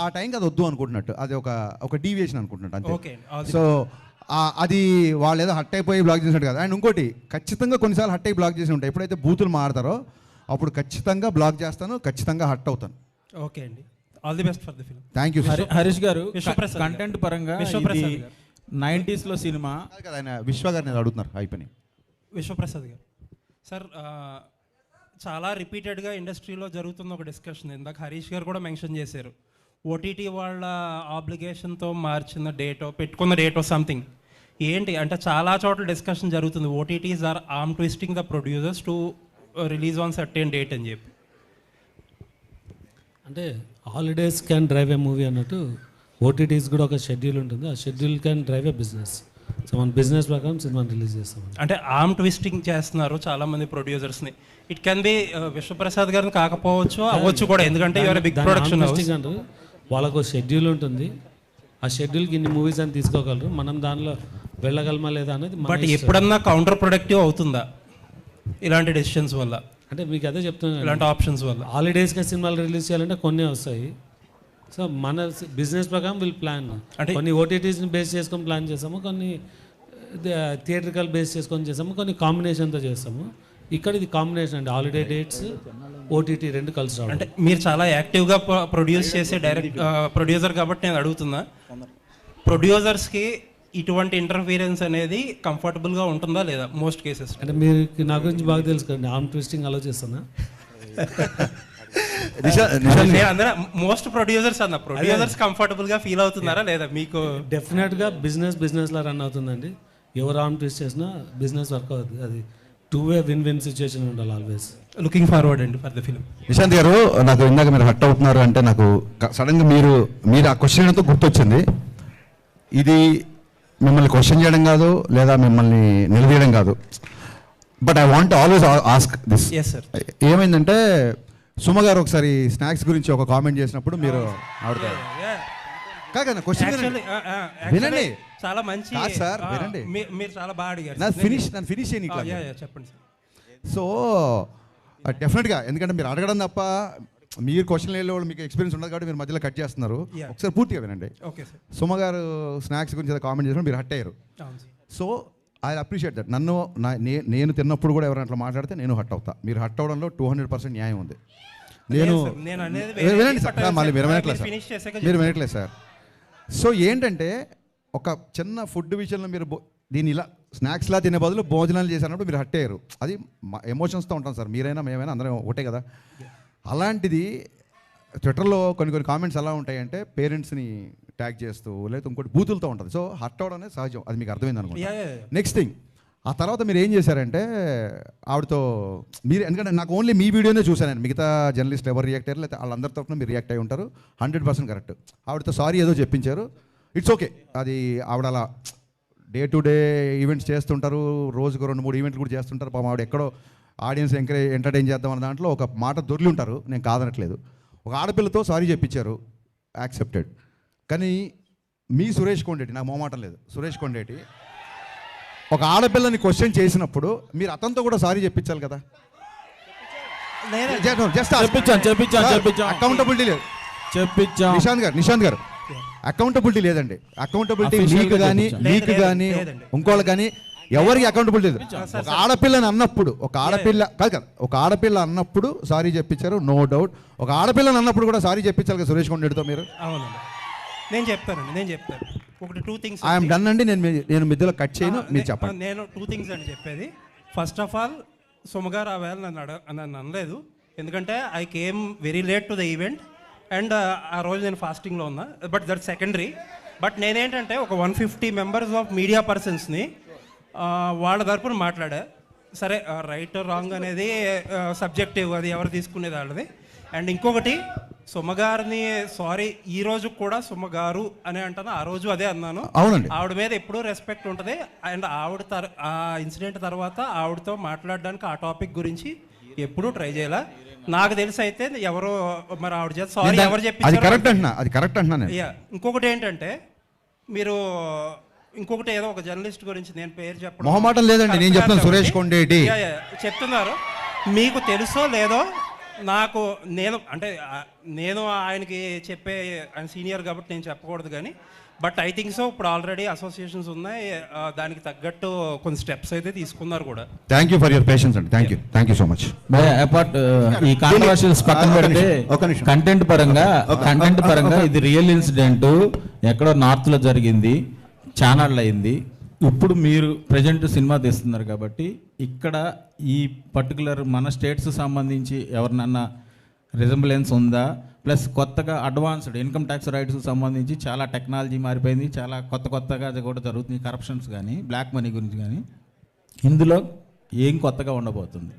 ఆ టైంకి అది వద్దు అనుకుంటున్నట్టు, అది ఒక డీవియేషన్ అనుకుంటున్నట్టు అంతే. సో అది వాళ్ళు ఏదో హట్ అయిపోయి బ్లాక్ చేసినట్టు కాదు. అండ్ ఇంకోటి, ఖచ్చితంగా కొన్నిసార్లు హట్ అయి బ్లాక్ చేసి ఉంటాయి. ఎప్పుడైతే బూతులు మారుతారో అప్పుడు ఖచ్చితంగా బ్లాక్ చేస్తాను, ఖచ్చితంగా హట్ అవుతాను. ఓకే అండి, all the best for the film. Thank you. Harish గారు కంటెంట్ పరంగా 90s సినిమా కదా, ఆయన విశ్వ గారిని అడుగుతున్నారు అయిపోయి. విశ్వప్రసాద్ గారు సార్, చాలా రిపీటెడ్గా ఇండస్ట్రీలో జరుగుతున్న ఒక డిస్కషన్, ఇందాక హరీష్ గారు కూడా మెన్షన్ చేశారు, ఓటీటీ వాళ్ళ ఆబ్లిగేషన్తో మార్చిన డేటో పెట్టుకున్న డేటో సంథింగ్ ఏంటి అంటే చాలా చోట్ల డిస్కషన్ జరుగుతుంది, OTTs are arm twisting the producers to release on certain date అని చెప్పి. అంటే holidays can drive a movie అన్నట్టు ఓటీటీస్ కూడా ఒక షెడ్యూల్ ఉంటుంది, ఆ schedule can drive a business. So మన బిజినెస్ ప్రకారం సినిమాని రిలీజ్ చేస్తాం. అంటే ఆర్మ్ ట్విస్టింగ్ చేస్తున్నారు చాలామంది ప్రొడ్యూసర్స్ని. ఇట్ కెన్ బి విశ్వప్రసాద్ గారిని కాకపోవచ్చు, అవ్వచ్చు కూడా, ఎందుకంటే బిగ్ ప్రొడక్షన్ హౌస్ అంటారు. వాళ్ళకు షెడ్యూల్ ఉంటుంది, ఆ షెడ్యూల్కి ఇన్ని మూవీస్ అని తీసుకోగలరు, మనం దానిలో వెళ్ళగలమా లేదా అనేది. బట్ ఎప్పుడన్నా కౌంటర్ ప్రొడక్టివ్ అవుతుందా ఇలాంటి డెసిషన్స్ వల్ల? అంటే మీకు అదే చెప్తున్నాను, ఇలాంటి ఆప్షన్స్ వల్ల హాలిడేస్గా సినిమాలు రిలీజ్ చేయాలంటే కొన్ని వస్తాయి. సో మన బిజినెస్ ప్రకారం వీళ్ళు ప్లాన్, కొన్ని ఓటీటీస్ని బేస్ చేసుకొని ప్లాన్ చేస్తాము, కొన్ని థియేట్రికల్ బేస్ చేసుకొని చేస్తాము, కొన్ని కాంబినేషన్తో చేస్తాము. ఇక్కడ ఇది కాంబినేషన్ అండి, హాలిడే డేట్స్ ఓటీటీ రెండు కలిసి రావడం. అంటే మీరు చాలా యాక్టివ్గా ప్రొడ్యూస్ చేసే ప్రొడ్యూసర్ కాబట్టి నేను అడుగుతున్నా, ప్రొడ్యూసర్స్కి ఇటువంటి ఇంటర్ఫీరెన్స్ అనేది కంఫర్టబుల్గా ఉంటుందా లేదా మోస్ట్ కేసెస్? అంటే మీరు నా గురించి బాగా తెలుసు కదండి, ఆర్మ్ ట్విస్టింగ్ అలో చేస్తున్నా. మోస్ట్ ప్రొడ్యూసర్స్ అన్న ప్రొడ్యూసర్స్ కంఫర్టబుల్గా ఫీల్ అవుతున్నారా లేదా మీకు? డెఫినెట్గా బిజినెస్లా రన్ అవుతుందండి. ఎవరు ఆర్మ్ ట్విస్ట్ చేసినా బిజినెస్ వర్క్ అవుతుంది. అది టూ-వే విన్-విన్ సిచ్యువేషన్ ఉండాలి ఆల్వేస్. లుకింగ్ ఫార్వర్డ్ అండి ఫర్ ద ఫిల్మ్. నిశాంత్ గారు, నాకు ఇందాక మీరు హట్ అవుతున్నారు అంటే నాకు సడన్గా మీరు ఆ క్వశ్చన్ తో గుర్తొచ్చింది. ఇది మిమ్మల్ని క్వశ్చన్ చేయడం కాదు, లేదా మిమ్మల్ని నిలదీయడం కాదు, but I want always ask this. ఏమైందంటే సుమ గారు ఒకసారి స్నాక్స్ గురించి ఒక కామెంట్ చేసినప్పుడు మీరు ఆడతారు కాదు క్వశ్చన్ వినండి, చాలా మంచి సార్ వినండి, మీరు చాలా బాగా అడిగారు. నన్ను ఫినిష్ చేయని చెప్పండి సార్. సో డెఫినెట్గా, ఎందుకంటే మీరు అడగడం తప్ప మీరు క్వశ్చన్ వెళ్ళే వాళ్ళు మీకు ఎక్స్పీరియన్స్ ఉండదు కాబట్టి మీరు మధ్యలో కట్ చేస్తున్నారు. ఒకసారి పూర్తిగా వినండి. సుమ గారు స్నాక్స్ గురించి కామెంట్ చేసినప్పుడు మీరు హట్ అయ్యారు. So I appreciate that. నేను తిన్నప్పుడు కూడా ఎవరైనా అట్లా మాట్లాడితే నేను హట్ అవుతా. మీరు హట్ అవడంలో 200% న్యాయం ఉంది. నేను వినండి సార్, మళ్ళీ మీరు వినట్లేదు సార్. సో ఏంటంటే ఒక చిన్న ఫుడ్ విషయంలో మీరు దీన్ని ఇలా స్నాక్స్లా తినే బదులు భోజనాలు చేసినప్పుడు మీరు హట్ అయ్యారు. అది ఎమోషన్స్తో ఉంటాం సార్, మీరైనా మేమైనా అందరం ఒకటే కదా. అలాంటిది ట్విట్టర్లో కొన్ని కామెంట్స్ ఎలా ఉంటాయంటే పేరెంట్స్ని ట్యాగ్ చేస్తూ లేకపోతే ఇంకోటి బూతులతో ఉంటుంది. సో హర్ట్ అవడం అనేది సహజం, అది మీకు అర్థమైంది అనుకుంటా. నెక్స్ట్ థింగ్, ఆ తర్వాత మీరు ఏం చేశారంటే ఆవిడతో మీరు, ఎందుకంటే నాకు ఓన్లీ మీ వీడియోనే చూశాను, మిగతా జర్నలిస్ట్ ఎవరు రియాక్ట్ అయ్యారు లేకపోతే వాళ్ళందరి తరఫున మీరు రియాక్ట్ అయ్యి ఉంటారు, 100% కరెక్ట్. ఆవిడతో సారీ ఏదో చెప్పించారు, ఇట్స్ ఓకే. అది ఆవిడ అలా డే టు డే ఈవెంట్స్ చేస్తుంటారు, రోజుకు 2-3 ఈవెంట్లు కూడా చేస్తుంటారు. పాపం ఆవిడ ఎక్కడో ఆడియన్స్ ఎంటర్టైన్ చేద్దాం అన్న దాంట్లో ఒక మాట దొరికి ఉంటారు, నేను కాదనట్లేదు. ఒక ఆడపిల్లతో సారీ చెప్పించారు, యాక్సెప్టెడ్. కానీ మీ సురేష్ కొండేటి, నాకు మొహమాటం లేదు, సురేష్ కొండేటి ఒక ఆడపిల్లని క్వశ్చన్ చేసినప్పుడు మీరు అతనితో కూడా సారీ చెప్పించాలి కదా. అకౌంటబిలిటీ లేదు. నిశాంత్ గారు అకౌంటబిలిటీ లేదండి. అకౌంటబిలిటీ మీకు కానీ ఇంకోళ్ళకి కానీ ఎవరికి అకౌంటబిలిటీ లేదు. ఒక ఆడపిల్లని అన్నప్పుడు ఒక ఆడపిల్ల అన్నప్పుడు సారీ చెప్పించారు, నో డౌట్. ఒక ఆడపిల్లని అన్నప్పుడు కూడా సారీ చెప్పించాలి కదా సురేష్ కొండేటితో మీరు. అవునండి, నేను చెప్తాను. ఒకటి 2 things ఐఎమ్ డన్ అండి, నేను మధ్యలో కట్ చేయను, మీరు చెప్పండి. నేను 2 things అని చెప్పేది. ఫస్ట్ ఆఫ్ ఆల్ సుమగారు ఆ వేళ నన్ను అనలేదు, ఎందుకంటే I came very late to the event and ఆ రోజు నేను ఫాస్టింగ్లో ఉన్నా. But that secondary. బట్ నేనేంటంటే ఒక 150 మెంబర్స్ ఆఫ్ మీడియా పర్సన్స్ని వాళ్ళ తరపున మాట్లాడా. సరే, రైట్ రాంగ్ అనేది సబ్జెక్టివ్, అది ఎవరు తీసుకునేది వాళ్ళది. అండ్ ఇంకొకటి, సుమగారిని సారీ ఈ రోజు కూడా సుమగారు అని అంటాను, ఆ రోజు అదే అన్నాను. అవునండి, ఆవిడ మీద ఎప్పుడూ రెస్పెక్ట్ ఉంటుంది. అండ్ ఆ ఇన్సిడెంట్ తర్వాత ఆవిడతో మాట్లాడడానికి ఆ టాపిక్ గురించి ఎప్పుడూ ట్రై చేయాల. నాకు తెలిసి అయితే ఎవరో మరి ఆవిడ చేత సారీ ఎవరు చెప్పారు. ఇంకొకటి ఏంటంటే, మీరు ఇంకొకటి ఏదో ఒక జర్నలిస్ట్ గురించి నేను పేరు చెప్పడం మొహమాటం లేదండి, నేను చెప్తాను, సురేష్ కొండేటి చెప్తున్నారు. మీకు తెలుసో లేదో నాకు, నేను ఆయనకి చెప్పే, ఆయన సీనియర్ కాబట్టి నేను చెప్పకూడదు కానీ, బట్ ఐ థింక్ సో ఇప్పుడు ఆల్రెడీ అసోసియేషన్స్ ఉన్నాయి, దానికి తగ్గట్టు కొన్ని స్టెప్స్ అయితే తీసుకున్నారు కూడా. Thank you for your patience అండి, thank you so much. Apart ఈ కాంట్రవర్షియల్స్ పక్కన పెడితే కంటెంట్ పరంగా ఇది రియల్ ఇన్సిడెంట్, ఎక్కడో నార్త్లో జరిగింది, ఛానల్ అయింది. ఇప్పుడు మీరు ప్రజెంట్ సినిమా తీస్తున్నారు కాబట్టి ఇక్కడ ఈ పర్టికులర్ మన స్టేట్స్ సంబంధించి ఎవరినన్నా రిజంబులెన్స్ ఉందా? ప్లస్ కొత్తగా అడ్వాన్స్డ్ ఇన్కమ్ ట్యాక్స్ రైట్స్ సంబంధించి చాలా టెక్నాలజీ మారిపోయింది, చాలా కొత్తగా కూడా జరుగుతుంది, కరప్షన్స్ కానీ బ్లాక్ మనీ గురించి కానీ. ఇందులో ఏం కొత్తగా ఉండబోతుంది?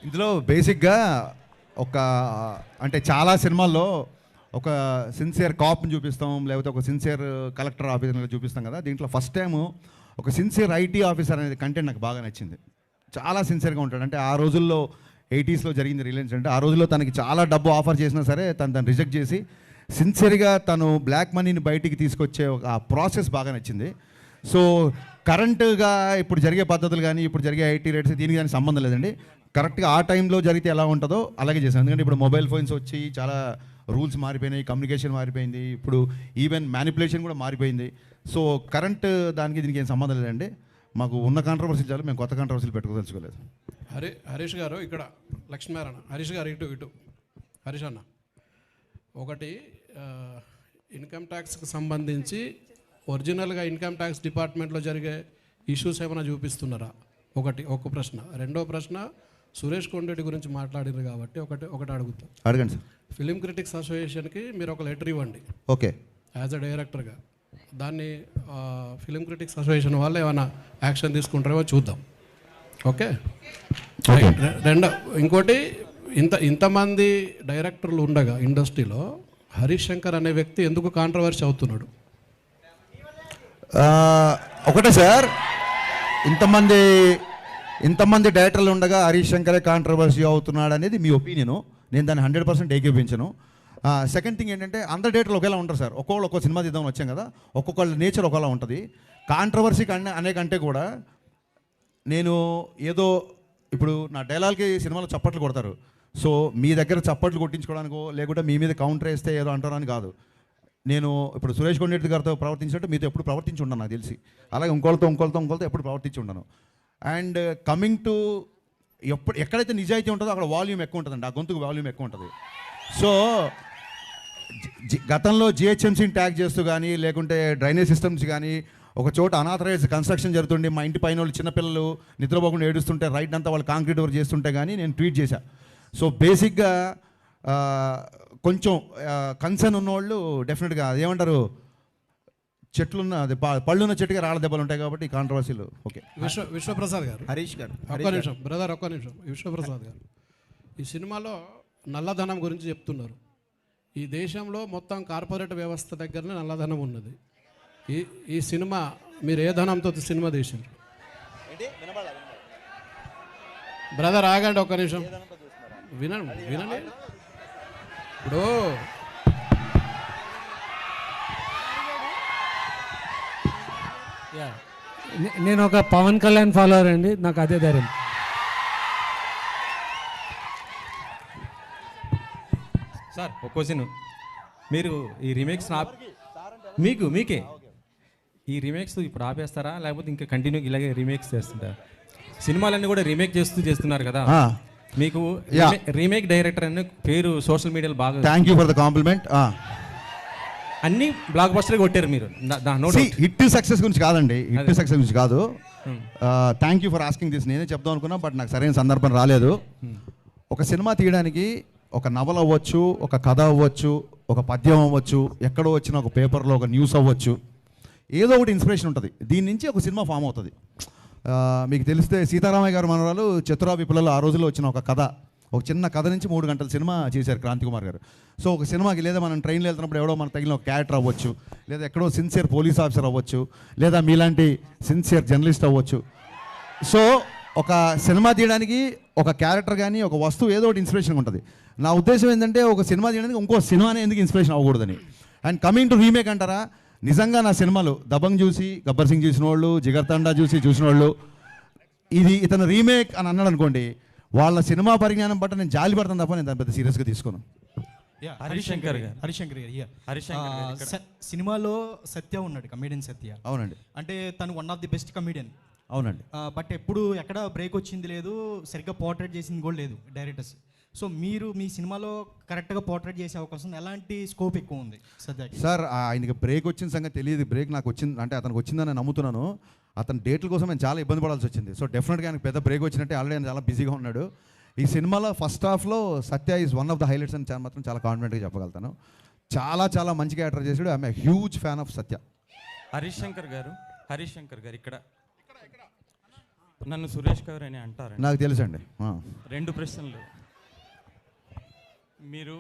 ఇందులో బేసిక్గా అంటే చాలా సినిమాల్లో ఒక సిన్సియర్ కాప్ని చూపిస్తాం, లేకపోతే ఒక సిన్సియర్ కలెక్టర్ ఆఫీసర్ చూపిస్తాం కదా. దీంట్లో ఫస్ట్ టైము ఒక సిన్సియర్ ఐటీ ఆఫీసర్ అనేది కంటెంట్ నాకు బాగా నచ్చింది. చాలా సిన్సియర్గా ఉంటాడు. అంటే ఆ రోజుల్లో 80s జరిగింది రిలయన్స్ అంటే, ఆ రోజుల్లో తనకి చాలా డబ్బు ఆఫర్ చేసినా సరే తను రిజెక్ట్ చేసి సిన్సియర్గా తను బ్లాక్ మనీని బయటికి తీసుకొచ్చే ఆ ప్రాసెస్ బాగా నచ్చింది. సో కరెంటుగా ఇప్పుడు జరిగే పద్ధతులు కానీ ఇప్పుడు జరిగే ఐటీ రేట్స్ దీనికి కానీ సంబంధం లేదండి. కరెక్ట్గా ఆ టైంలో జరిగితే ఎలా ఉంటుందో అలాగే చేశాను. ఎందుకంటే ఇప్పుడు మొబైల్ ఫోన్స్ వచ్చి చాలా రూల్స్ మారిపోయినాయి, కమ్యూనికేషన్ మారిపోయింది, ఇప్పుడు ఈవెన్ మ్యానిపులేషన్ కూడా మారిపోయింది. సో కరెంట్ దానికి దీనికి ఏం సంబంధం లేదండి. మాకు ఉన్న కాంట్రవర్సీ చాలు, మేము కొత్త కాంట్రవర్సీలు పెట్టుకోదలుచుకోలేదు. హరీష్ గారు ఇక్కడ లక్ష్మీనారాయణ, హరీష్ గారు ఇటు హరీష్ అన్న, ఒకటి ఇన్కమ్ ట్యాక్స్కి సంబంధించి ఒరిజినల్గా ఇన్కమ్ ట్యాక్స్ డిపార్ట్మెంట్లో జరిగే ఇష్యూస్ ఏమైనా చూపిస్తున్నారా? ఒక ప్రశ్న. రెండో ప్రశ్న, సురేష్ కొండేటి గురించి మాట్లాడారు కాబట్టి ఒకటి అడుగుతాం. అడగండి సార్. ఫిలిం క్రిటిక్స్ అసోసియేషన్కి మీరు ఒక లెటర్ ఇవ్వండి, ఓకే, యాజ్ అ డైరెక్టర్గా. దాన్ని ఫిలిం క్రిటిక్స్ అసోసియేషన్ వాళ్ళు ఏమైనా యాక్షన్ తీసుకుంటారేమో చూద్దాం. ఓకే. ఇంకోటి, ఇంతమంది డైరెక్టర్లు ఉండగా ఇండస్ట్రీలో హరీష్ శంకర్ అనే వ్యక్తి ఎందుకు కాంట్రవర్సీ అవుతున్నాడు? ఒకటే సార్, ఇంతమంది డైరెక్టర్లు ఉండగా హరీష్ శంకరే కాంట్రవర్సీ అవుతున్నాడు అనేది మీ ఒపీనియను, నేను దాన్ని 100% ఏకీపించను. సెకండ్ థింగ్ ఏంటంటే, అందరు డైరెక్టర్లు ఒకేలా ఉంటారు సార్. ఒక్కొక్క సినిమా తీద్దామని వచ్చాం కదా, ఒక్కొక్కళ్ళ నేచర్ ఒకలా ఉంటుంది. కాంట్రవర్సీ అనే కంటే కూడా నేను ఏదో ఇప్పుడు నా డైలాగ్కి సినిమాలో చప్పట్లు కొడతారు, సో మీ దగ్గర చప్పట్లు కొట్టించుకోవడానికో లేకుంటే మీ మీద కౌంటర్ వేస్తే ఏదో అంటారని కాదు. నేను ఇప్పుడు సురేష్ కొండేటి గారితో ప్రవర్తించినట్టు మీతో ఎప్పుడు ప్రవర్తించి ఉన్నాను నాకు తెలిసి, అలాగే ఇంకోళ్ళతో ఎప్పుడు ప్రవర్తించి ఉన్నాను. అండ్ కమింగ్ టు ఎక్కడైతే నిజాయితీ ఉంటుందో అక్కడ వాల్యూమ్ ఎక్కువ ఉంటుందండి, ఆ గొంతుకు వాల్యూమ్ ఎక్కువ ఉంటుంది. సో గతంలో జిహెచ్ఎంసీని ట్యాగ్ చేస్తూ కానీ లేకుంటే డ్రైనేజ్ సిస్టమ్స్ కానీ ఒక చోట అనాథరైజ్ కన్స్ట్రక్షన్ జరుగుతుండే మా ఇంటి పైన వాళ్ళు చిన్నపిల్లలు నిద్రపోకుండా ఏడుస్తుంటే రైట్ అంతా వాళ్ళు కాంక్రీట్ వర్క్ చేస్తుంటే కానీ నేను ట్వీట్ చేశా. సో బేసిక్గా కొంచెం కన్సర్న్ ఉన్నవాళ్ళు డెఫినెట్గా అదేమంటారు చెట్లున్న అది పళ్ళున్న చెట్టుగా రాళ్ళ దెబ్బలు ఉంటాయి కాబట్టి ఈ కాంట్రవర్సీలు. ఓకే, విశ్వప్రసాద్ గారు, హరీష్ గారు ఒక్క నిమిషం బ్రదర్, ఒక్క నిమిషం. విశ్వప్రసాద్ గారు, ఈ సినిమాలో నల్లధనం గురించి చెప్తున్నారు. ఈ దేశంలో మొత్తం కార్పొరేట్ వ్యవస్థ దగ్గరనే నల్లధనం ఉన్నది. ఈ సినిమా మీరు ఏ ధనంతో సినిమా తీసారు? బ్రదర్ ఆగండి ఒక్క నిమిషం, వినండి వినండి. ఇప్పుడు నేను ఒక పవన్ కళ్యాణ్ ఫాలోవర్ అండి, నాకు అదే ధైర్యం. సార్ ఒక క్వశ్చన్, మీరు ఈ రీమేక్స్ మీకే ఈ రీమేక్స్ ఇప్పుడు ఆపేస్తారా లేకపోతే ఇంకా కంటిన్యూ ఇలాగే రీమేక్స్ చేస్తుంటారా? సినిమాలన్నీ కూడా రీమేక్ చేస్తున్నారు కదా, మీకు రీమేక్ డైరెక్టర్ అనే పేరు సోషల్ మీడియాలో బాగా. Thank you for the complement. అన్ని బ్లాక్ బస్టర్ కొట్టారు మీరు. హిట్ సక్సెస్ గురించి కాదండి, హిట్ సక్సెస్ గురించి కాదు. Thank you for asking this. నేనే చెప్దాం అనుకున్నా బట్ నాకు సరైన సందర్భం రాలేదు. ఒక సినిమా తీయడానికి ఒక నవల అవ్వచ్చు, ఒక కథ అవ్వచ్చు, ఒక పద్యం అవ్వచ్చు, ఎక్కడో వచ్చిన ఒక పేపర్లో ఒక న్యూస్ అవ్వచ్చు, ఏదో ఒకటి ఇన్స్పిరేషన్ ఉంటుంది. దీని నుంచి ఒక సినిమా ఫామ్ అవుతుంది. మీకు తెలిస్తే సీతారామయ్య గారు మనవరాలు చతురా విప్లవాలు ఆ రోజుల్లో వచ్చిన ఒక కథ, ఒక చిన్న కథ నుంచి 3 గంటల సినిమా చేశారు క్రాంతి కుమార్ గారు. సో ఒక సినిమాకి లేదా మనం ట్రైన్లో వెళ్తున్నప్పుడు ఎవడో మనకు తగిలిన ఒక క్యారెక్టర్ అవ్వచ్చు, లేదా ఎక్కడో సిన్సియర్ పోలీస్ ఆఫీసర్ అవ్వచ్చు, లేదా మీలాంటి సిన్సియర్ జర్నలిస్ట్ అవ్వచ్చు. సో ఒక సినిమా తీయడానికి ఒక క్యారెక్టర్ కానీ ఒక వస్తువు ఏదో ఒకటి ఇన్స్పిరేషన్ ఉంటుంది. నా ఉద్దేశం ఏంటంటే ఒక సినిమా తీయడానికి ఇంకో సినిమానే ఎందుకు ఇన్స్పిరేషన్ అవ్వకూడదని. అండ్ కమింగ్ టు రీమేక్ అంటారా, నిజంగా నా సినిమాలు దబంగ్ చూసి, గబ్బర్ సింగ్ చూసిన వాళ్ళు, జిగర్ తండా చూసిన వాళ్ళు ఇది ఇతను రీమేక్ అని అన్నాడు అనుకోండి, వాళ్ళ సినిమా పరిజ్ఞానం బట్టి నేను జాలి పడతాను తప్ప నేను దాన్ని పెద్ద సీరియస్గా తీసుకోను. హరిశంకర్ సినిమాలో సత్య ఉన్నాడు, కమేడియన్ సత్య. అవునండి. అంటే తను one of the best comedian. అవునండి. బట్ ఎప్పుడు ఎక్కడ బ్రేక్ వచ్చింది లేదు, సరిగ్గా పోర్ట్రేట్ చేసింది కూడా లేదు డైరెక్టర్స్. సో మీరు మీ సినిమాలో కరెక్ట్గా పోర్ట్రేట్ చేసే అవకాశం ఎలాంటి స్కోప్ ఎక్కువ ఉంది సత్యకి? సార్ ఆయనకి బ్రేక్ వచ్చిన సంగతి తెలియదు. బ్రేక్ నాకు వచ్చింది అంటే అతనికి వచ్చిందని నమ్ముతున్నాను. అతని డేట్ల కోసం నేను చాలా ఇబ్బంది పడాల్సి వచ్చింది. సో డెఫినెట్గా ఆయనకు పెద్ద బ్రేక్ వచ్చినట్టే, ఆల్రెడీ ఆయన చాలా బిజీగా ఉన్నాడు. ఈ సినిమాలో ఫస్ట్ హాఫ్లో Satya is one of the highlights అని మాత్రం చాలా కాన్ఫిడెంట్గా చెప్పగలుగుతాను. చాలా చాలా మంచి క్యారెక్టర్ చేశాడు. I'm a huge fan of Satya. Harishankar గారు ఇక్కడ నన్ను సురేష్ గారు అని అంటారు. నాకు తెలుసండి. 2 ప్రశ్నలు. మీరు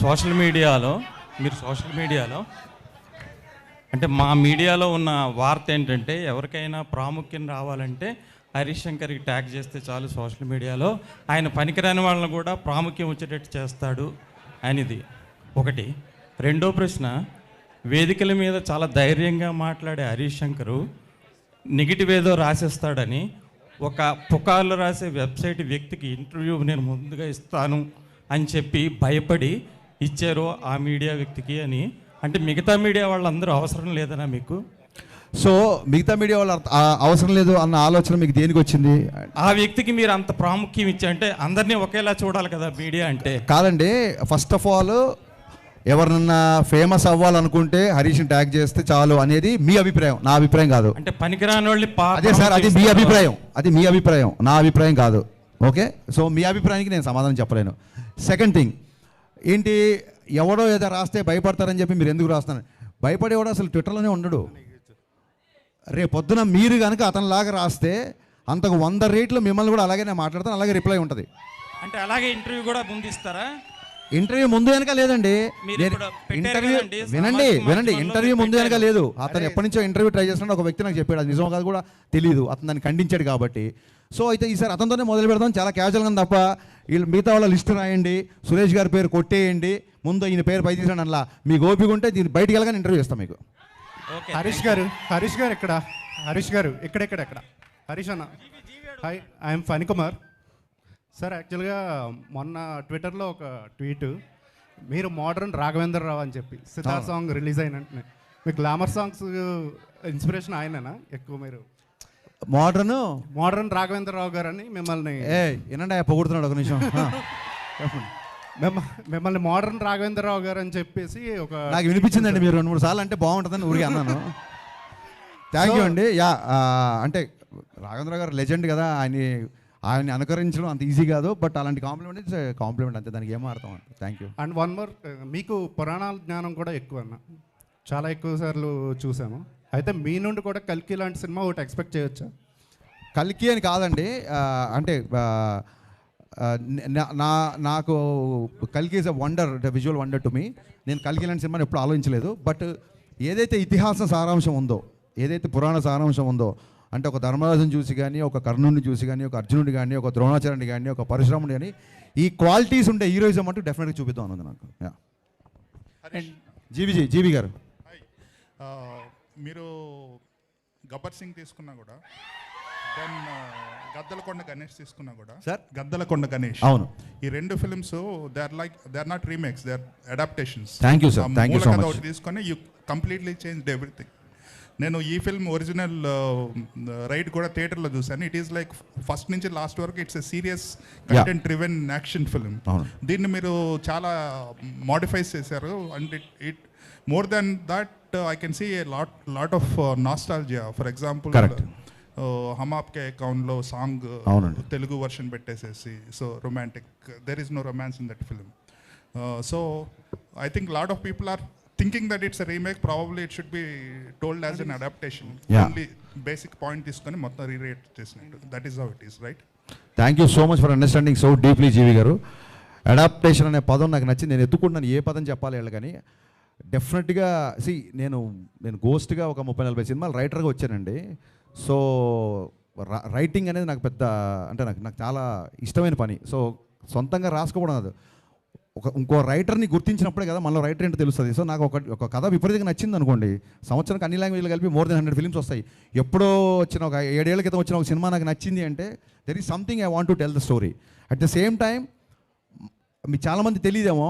సోషల్ మీడియాలో అంటే మా మీడియాలో ఉన్న వార్త ఏంటంటే ఎవరికైనా ప్రాముఖ్యం రావాలంటే హరిశంకర్కి ట్యాగ్ చేస్తే చాలు సోషల్ మీడియాలో, ఆయన పనికిరాని వాళ్ళని కూడా ప్రాముఖ్యం వచ్చేటట్టు చేస్తాడు అనేది ఒకటి. 2వ ప్రశ్న, వేదికల మీద చాలా ధైర్యంగా మాట్లాడే హరిశంకరు నెగిటివ్ ఏదో రాసేస్తాడని ఒక పుకార్లు రాసే వెబ్సైట్ వ్యక్తికి ఇంటర్వ్యూ నేను ముందుగా ఇస్తాను అని చెప్పి భయపడి ఇచ్చారు ఆ మీడియా వ్యక్తికి అని. అంటే మిగతా మీడియా వాళ్ళందరూ అవసరం లేదనా మీకు? సో మిగతా మీడియా వాళ్ళు అవసరం లేదు అన్న ఆలోచన మీకు దేనికి వచ్చింది? ఆ వ్యక్తికి మీరు అంత ప్రాముఖ్యం ఇచ్చా అంటే అందరినీ ఒకేలా చూడాలి కదా మీడియా అంటే. కాదండి, ఫస్ట్ ఆఫ్ ఆల్ ఎవరినన్నా ఫేమస్ అవ్వాలనుకుంటే హరీష్ని ట్యాగ్ చేస్తే చాలు అనేది మీ అభిప్రాయం, నా అభిప్రాయం కాదు. అంటే పనికిరాని వాళ్ళని అదే సార్, అది మీ అభిప్రాయం, నా అభిప్రాయం కాదు. ఓకే, సో మీ అభిప్రాయానికి నేను సమాధానం చెప్పలేను. సెకండ్ థింగ్ ఏంటి, ఎవడో ఏదో రాస్తే భయపడతారని చెప్పి మీరు ఎందుకు రాస్తున్నారు? భయపడేవాడు అసలు ట్విట్టర్లోనే ఉండడు. రేపొద్దున మీరు కనుక అతనిలాగా రాస్తే అంతకు 100 రేట్లు మిమ్మల్ని కూడా అలాగే నేను మాట్లాడతాను, అలాగే రిప్లై ఉంటుంది. అంటే అలాగే ఇంటర్వ్యూ కూడా ముందు ఇస్తారా? ఇంటర్వ్యూ ముందు వెనక లేదండి. ఇంటర్వ్యూ వినండి, ఇంటర్వ్యూ ముందు వెనక లేదు. అతను ఎప్పటి నుంచో ఇంటర్వ్యూ ట్రై చేస్తున్నాడు. ఒక వ్యక్తి నాకు చెప్పాడు, అది నిజం కాదు కూడా తెలియదు, అతను దాన్ని ఖండించాడు కాబట్టి. సో అయితే ఈసారి అతనితోనే మొదలు పెడతాం, చాలా క్యాజువల్గా తప్ప వీళ్ళు మిగతా వాళ్ళ లిస్టు రాయండి, సురేష్ గారి పేరు కొట్టేయండి, ముందు ఈయన పేరు పై తీసాడు అలా మీకు ఓపిక ఉంటే దీన్ని బయటికి వెళ్ళగానే ఇంటర్వ్యూ ఇస్తాం మీకు. హరీష్ గారు ఇక్కడ హరీష్ అన్న, hi, I'm Phani Kumar sir. యాక్చువల్గా మొన్న ట్విట్టర్లో ఒక ట్వీట్, మీరు మోడర్న్ రాఘవేంద్ర రావు అని చెప్పి సితార్ సాంగ్ రిలీజ్ అయిన వెంటనే మీ గ్లామర్ సాంగ్స్ ఇన్స్పిరేషన్ ఆయననా ఎక్కువ? మీరు మోడర్న్ రాఘవేంద్ర రావు గారు అని మిమ్మల్ని వినండి, పొగుడుతున్నాడు ఒక నిమిషం. మిమ్మల్ని మోడర్న్ రాఘవేంద్రరావు గారు అని చెప్పేసి ఒక నాకు వినిపించిందండి మీరు 2-3 సార్లు అంటే బాగుంటుందని ఊరికే అన్నాను. థ్యాంక్ యూ అండి. యా అంటే రాఘవేంద్ర గారు లెజెండ్ కదా, ఆయన్ని అనుకరించడం అంత ఈజీ కాదు, బట్ అలాంటి కాంప్లిమెంట్ ఇట్స్ కాంప్లిమెంట్ అంతే, దానికి ఏమో అర్థం అండి. Thank you. And one more, మీకు పురాణాల జ్ఞానం కూడా ఎక్కువ అన్న, చాలా ఎక్కువ సార్లు చూసాము. అయితే మీ నుండి కూడా కల్కి లాంటి సినిమా ఒకటి ఎక్స్పెక్ట్ చేయొచ్చా? కల్కి అని కాదండి, అంటే నాకు కల్కి is a wonder, visual wonder to me. నేను కల్కి లాంటి సినిమాని ఎప్పుడు ఆలోచించలేదు. బట్ ఏదైతే ఇతిహాస సారాంశం ఉందో, ఏదైతే పురాణ సారాంశం ఉందో, అంటే ఒక ధర్మరాజుని చూసి కానీ, ఒక కర్ణుడిని చూసి కానీ, ఒక అర్జునుడి కానీ, ఒక ద్రోణాచార్యుని కానీ, ఒక పరశురాముడి కానీ, ఈ క్వాలిటీస్ ఉండే హీరోయిజం అంటూ డెఫినెట్గా చూపిద్దాం అన్నది నాకు. జీబీ గారు, మీరు గబ్బర్ సింగ్ తీసుకున్నా కూడా, దెన్ గద్దలకొండ గణేష్ తీసుకున్నా కూడా, సార్ గద్దలకొండ గణేష్, అవును, ఈ 2 films they are not remakes, they are adaptations. Thank you sir, thank you so much. ఒకటి తీసుకొని యూ కంప్లీట్లీ చేంజ్డ్ ఎవ్రీథింగ్. నేను ఈ ఫిల్మ్ ఒరిజినల్ రైడ్ కూడా థియేటర్లో చూశాను. ఇట్ ఈస్ లైక్ ఫస్ట్ నుంచి లాస్ట్ వరకు it's a serious content driven action film. దీన్ని మీరు చాలా మోడిఫైస్ చేశారు. And it more than that I can see a lot of nostalgia. For example Hum Aapke అకౌంట్లో సాంగ్ తెలుగు వర్షన్ పెట్టేసేసి, so romantic, there is no romance in that film. So I think lot of people are thinking that it's a remake. Probably it should be told as an adaptation. Only basic point తీసుకొని మొత్తం రీరేట్ చేసినట్టు. That is how it is, right? Thank you so much for understanding so deeply Jeevi గారు. Adaptation అనే పదం నాకు నచ్చింది. నేను ఎత్తుకుంటున్నాను ఏ పదం చెప్పాలి వీళ్ళు కానీ. డెఫినెట్గా నేను గోస్ట్గా ఒక 30-40 సినిమాలు రైటర్గా వచ్చానండి. సో రైటింగ్ అనేది నాకు పెద్ద, అంటే నాకు చాలా ఇష్టమైన పని. సో సొంతంగా రాసుకోవడం కాదు, ఇంకో రైటర్ని గుర్తించినప్పుడే కదా మనలో రైటర్ ఏంటో తెలుస్తుంది. సో నాకు ఒక కథ విపరీతంగా నచ్చింది అనుకోండి, సంవత్సరానికి అన్ని లాంగ్వేజ్లు కలిపి మోర్ దెన్ 100 ఫిల్మ్స్ వస్తాయి. ఎప్పుడో వచ్చిన ఒక 7 ఏళ్ల క్రితం వచ్చిన ఒక సినిమా నాకు నచ్చింది అంటే there is something I want to tell the story. At the same time మీకు చాలామంది తెలియదేమో,